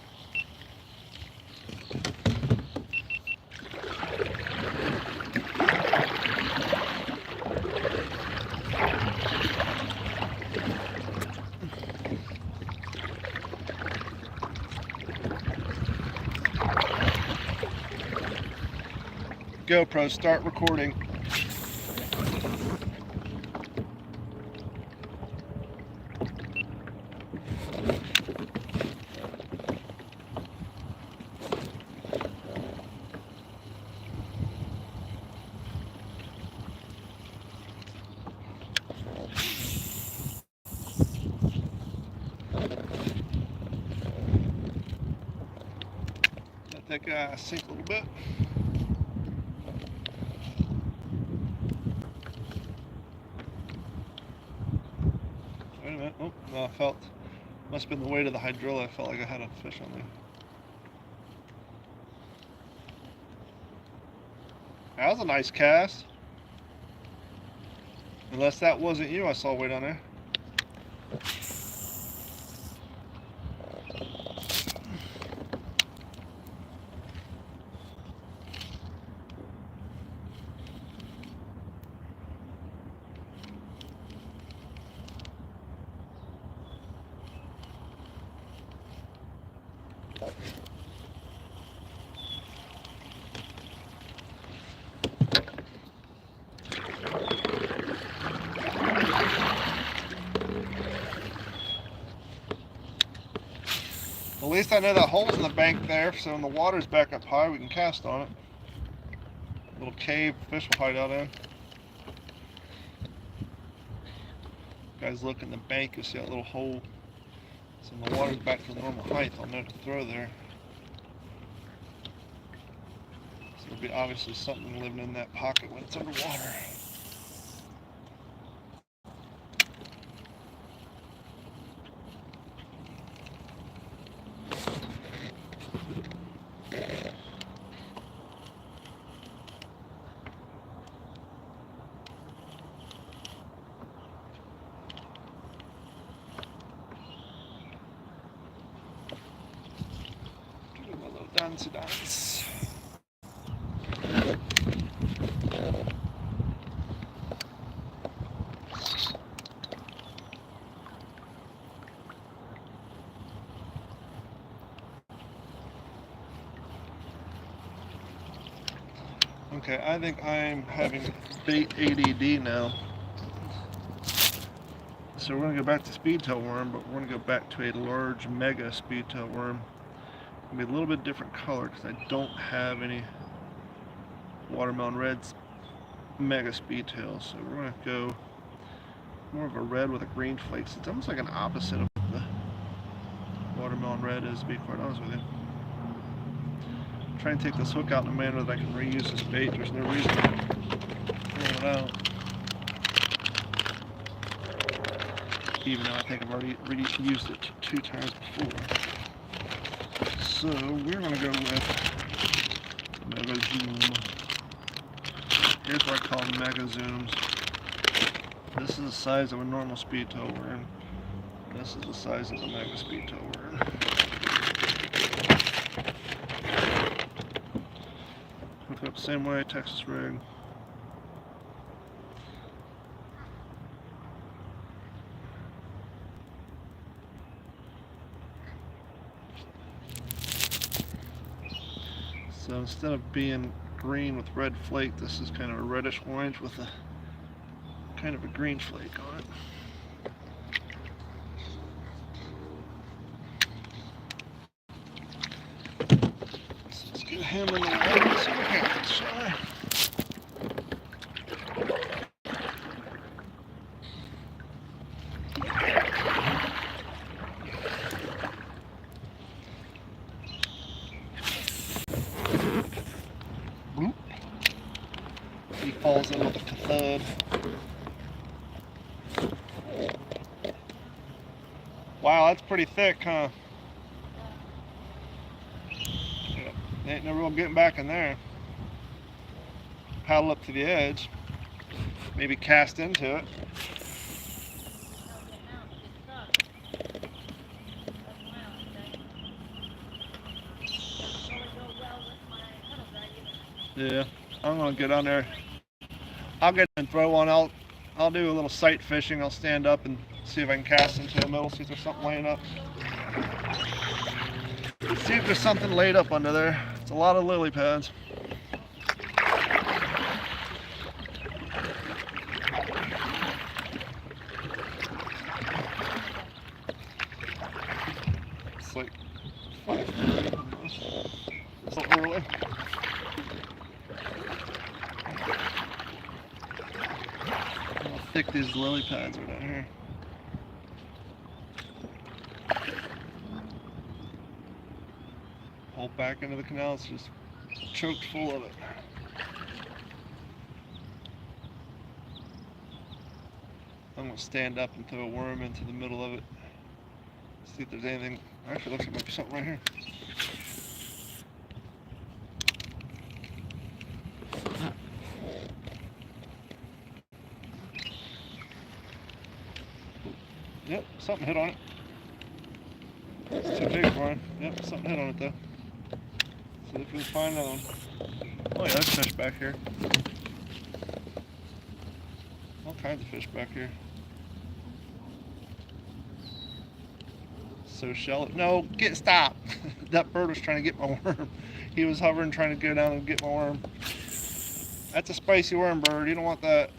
GoPro, start recording. Let that guy sink a little bit. Wait a minute. Oh, no, I felt, must have been the weight of the hydrilla. I felt like I had a fish on me. That was a nice cast. Unless that wasn't you, I saw weight on there. At least I know that hole's in the bank there, so when the water's back up high, we can cast on it. Little cave fish will hide out in. Guys, look in the bank, you'll see that little hole. So when the water's back to the normal height, I'll know to throw there. So there'll be obviously something living in that pocket when it's underwater. Dance. Okay, I think I'm having bait ADD now. So we're going to go back to speedtail worm, but we're going to go back to a large mega speedtail worm. It'll be a little bit different color because I don't have any watermelon reds mega speedtails. So we're going to go more of a red with a green flakes. It's almost like an opposite of the watermelon red is, to be quite honest with you. Try and take this hook out in a manner that I can reuse this bait. There's no reason to pull it out. Even though I think I've already used it 2 times before. So we're going to go with Mega Zoom. Here's what I call Mega Zooms. This is the size of a normal speed tow worm. This is the size of the mega speed tow worm. Hook up same way, Texas rig. So instead of being green with red flake, this is kind of a reddish orange with a kind of a green flake on it. So let's get a hammer in the water and see what happens, shall I? Bloop. He falls in with a thud. Wow, that's pretty thick, huh? Yeah, ain't no real getting back in there. Paddle up to the edge. Maybe cast into it. Yeah, I'm gonna get on there. I'll get and throw one. I'll do a little sight fishing. I'll stand up and see if I can cast into the middle, see if there's something laying up. See if there's something laid up under there. It's a lot of lily pads. It's like 5:30. It's so early. How thick these lily pads are down here. Pull back into the canal, it's just choked full of it. I'm going to stand up and throw a worm into the middle of it. See if there's anything. Actually, looks like there might be something right here. Yep, something hit on it. It's too big for him. Yep, something hit on it though. See if we can find another one. Oh yeah, there's fish back here. All kinds of fish back here. So shallow. No, stop! That bird was trying to get my worm. He was hovering, trying to go down and get my worm. That's a spicy worm, bird. You don't want that.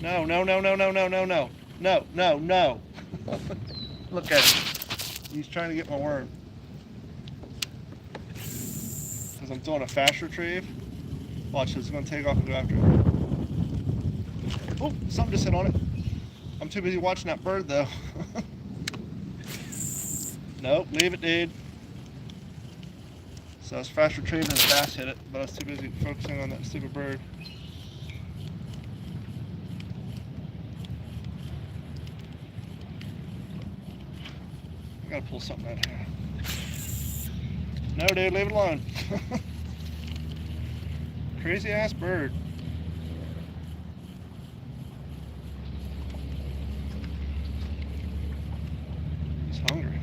No, no, no, no, no, no, no, no. No, no, no. Look at him. He's trying to get my worm. Because I'm doing a fast retrieve. Watch, it's going to take off and go after it. Oh, something just hit on it. I'm too busy watching that bird, though. Nope, leave it, dude. So I was fast retrieving and the bass hit it, but I was too busy focusing on that stupid bird. I gotta pull something out of here. No, dude, leave it alone. Crazy ass bird. He's hungry.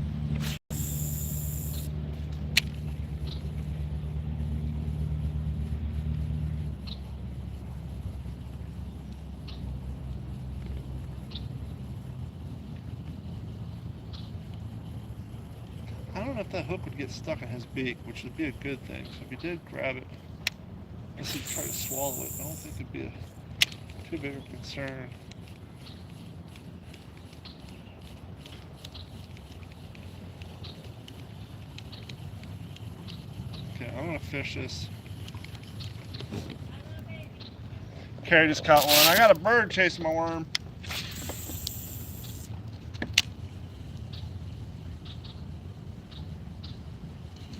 I don't know if that hook would get stuck in his beak, which would be a good thing. So if he did grab it, I guess he'd try to swallow it. I don't think it'd be too big of a concern. Okay, I'm gonna fish this. Carrie just caught one. I got a bird chasing my worm.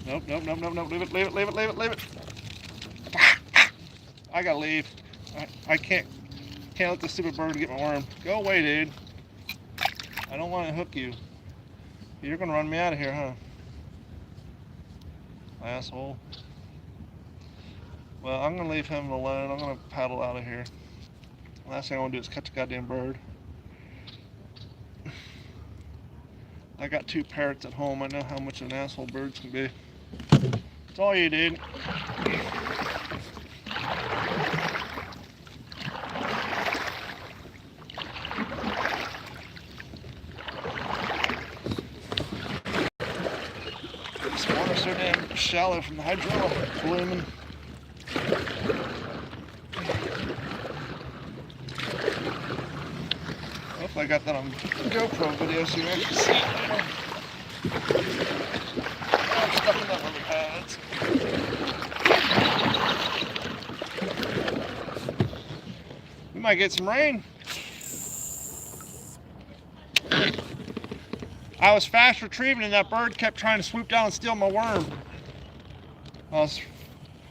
Nope, nope, nope, nope, nope. Leave it, leave it, leave it, leave it, leave it. I gotta leave. I can't let this stupid bird get my worm. Go away, dude. I don't want to hook you. You're gonna run me out of here, huh? Asshole. Well, I'm gonna leave him alone. I'm gonna paddle out of here. Last thing I want to do is catch a goddamn bird. I got 2 parrots at home. I know how much an asshole birds can be. It's all you, dude. This water's so damn shallow from the hydraulic blooming. Hopefully I got that on GoPro video so you can actually see it. I'm stuck in that lily pads. We might get some rain. I was fast retrieving and that bird kept trying to swoop down and steal my worm. I was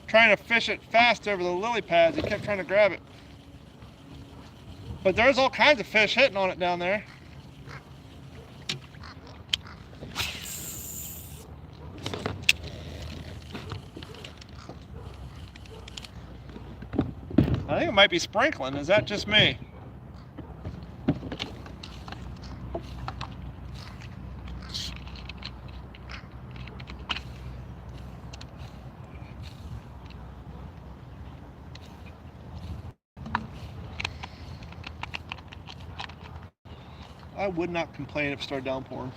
trying to fish it fast over the lily pads. He kept trying to grab it. But there's all kinds of fish hitting on it down there. I think it might be sprinkling. Is that just me? I would not complain if it started downpouring.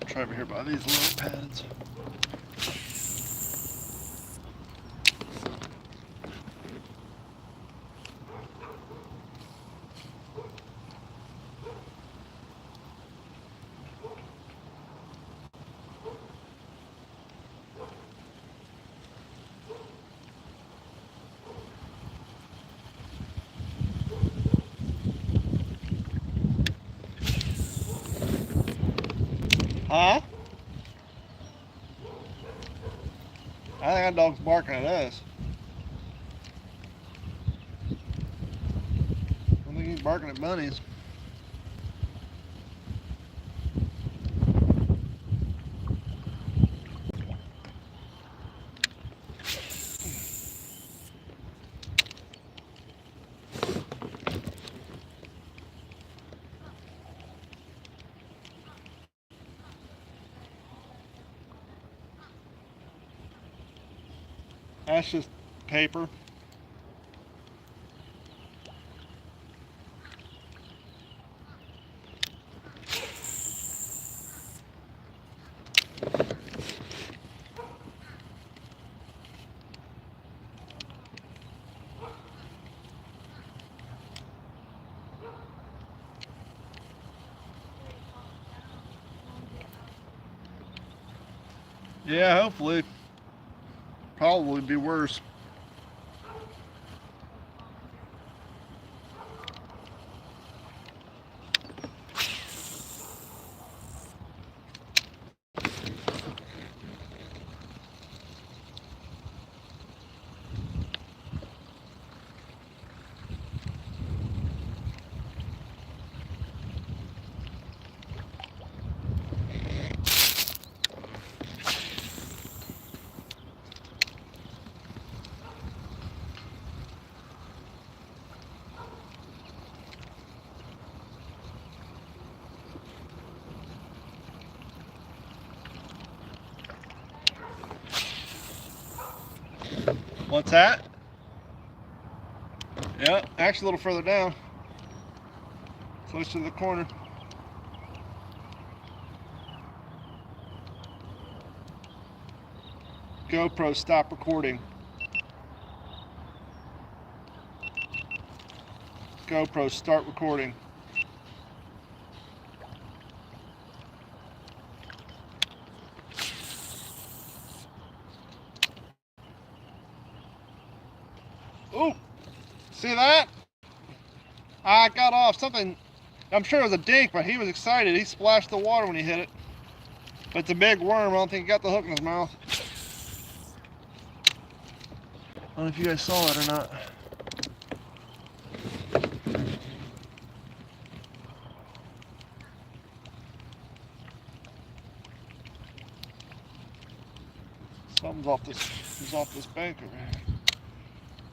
Try over here by these little pads. Huh? I think that dog's barking at us. I think he's barking at bunnies. That's just paper. Yeah, hopefully. Probably be worse. What's that? Yeah, actually a little further down. Close to the corner. GoPro, stop recording. GoPro, start recording. Ooh, see that? I got off something. I'm sure it was a dink, but he was excited. He splashed the water when he hit it. But it's a big worm. I don't think he got the hook in his mouth. I don't know if you guys saw that or not. Something's off this. He's off this bank over here.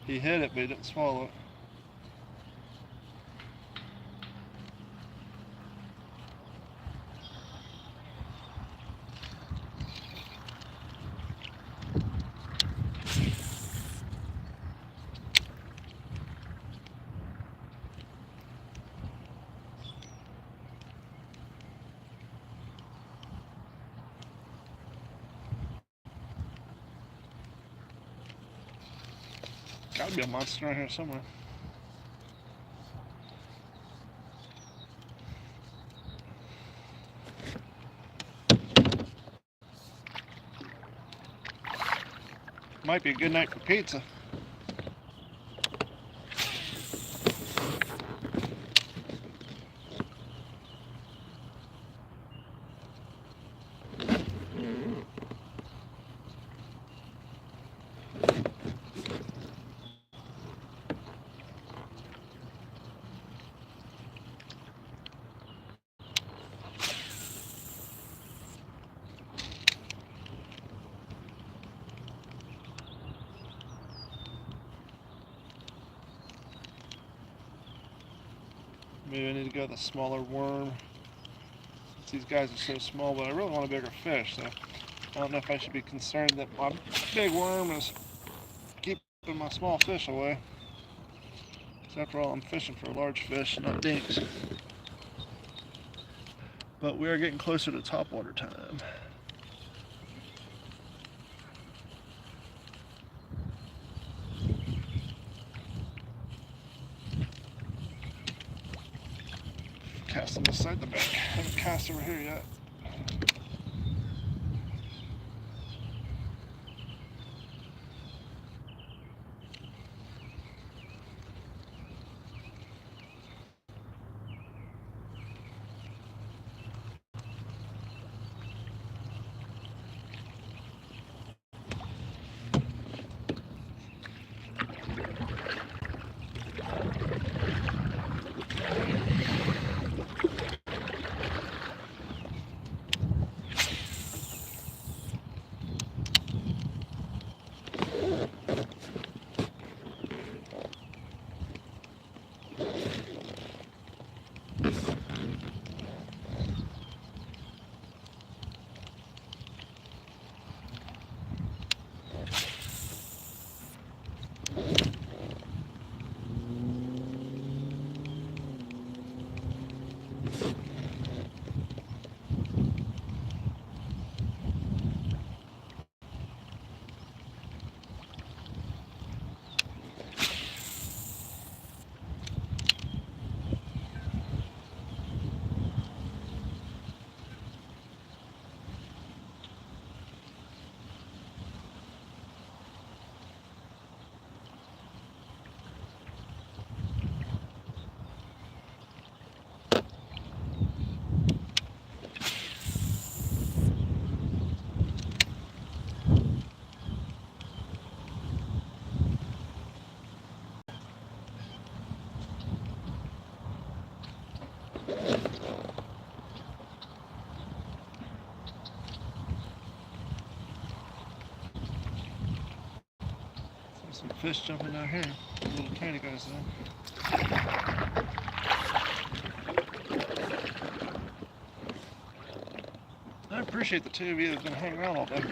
He hit it, but he didn't swallow it. Gotta be a monster around here somewhere. Might be a good night for pizza. Maybe I need to go with a smaller worm. These guys are so small, but I really want a bigger fish, so I don't know if I should be concerned that my big worm is keeping my small fish away. Because after all, I'm fishing for large fish, not dinks. But we are getting closer to topwater time. Cast them beside the bank. Haven't cast over here yet. Some fish jumping down here. Little tiny guys though. I appreciate the two of you that have been hanging around all day.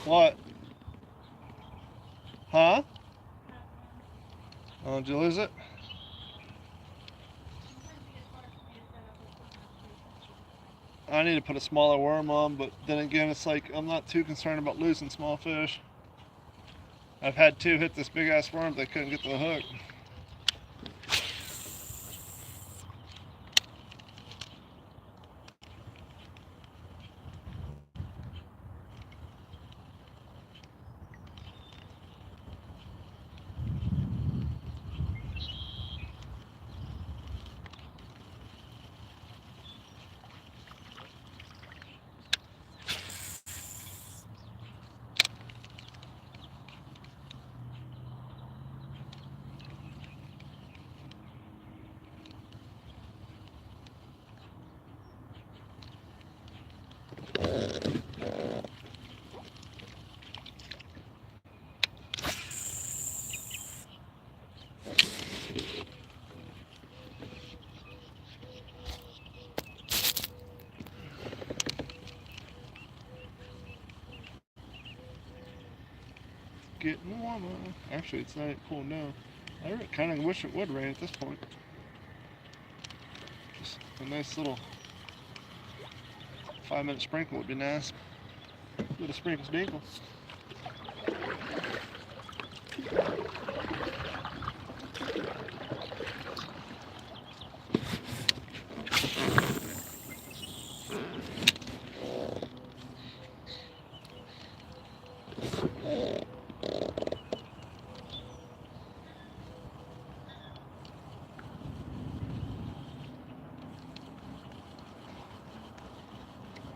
What? Huh? Oh, did you lose it? I need to put a smaller worm on, but then again, it's like I'm not too concerned about losing small fish. I've had 2 hit this big ass worm, they couldn't get to the hook. Getting warmer. Actually, it's not cooling down. I kind of wish it would rain at this point. Just a nice little 5-minute sprinkle would be nice. Little sprinkles dinkles.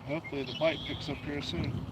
Hopefully the bite picks up here soon.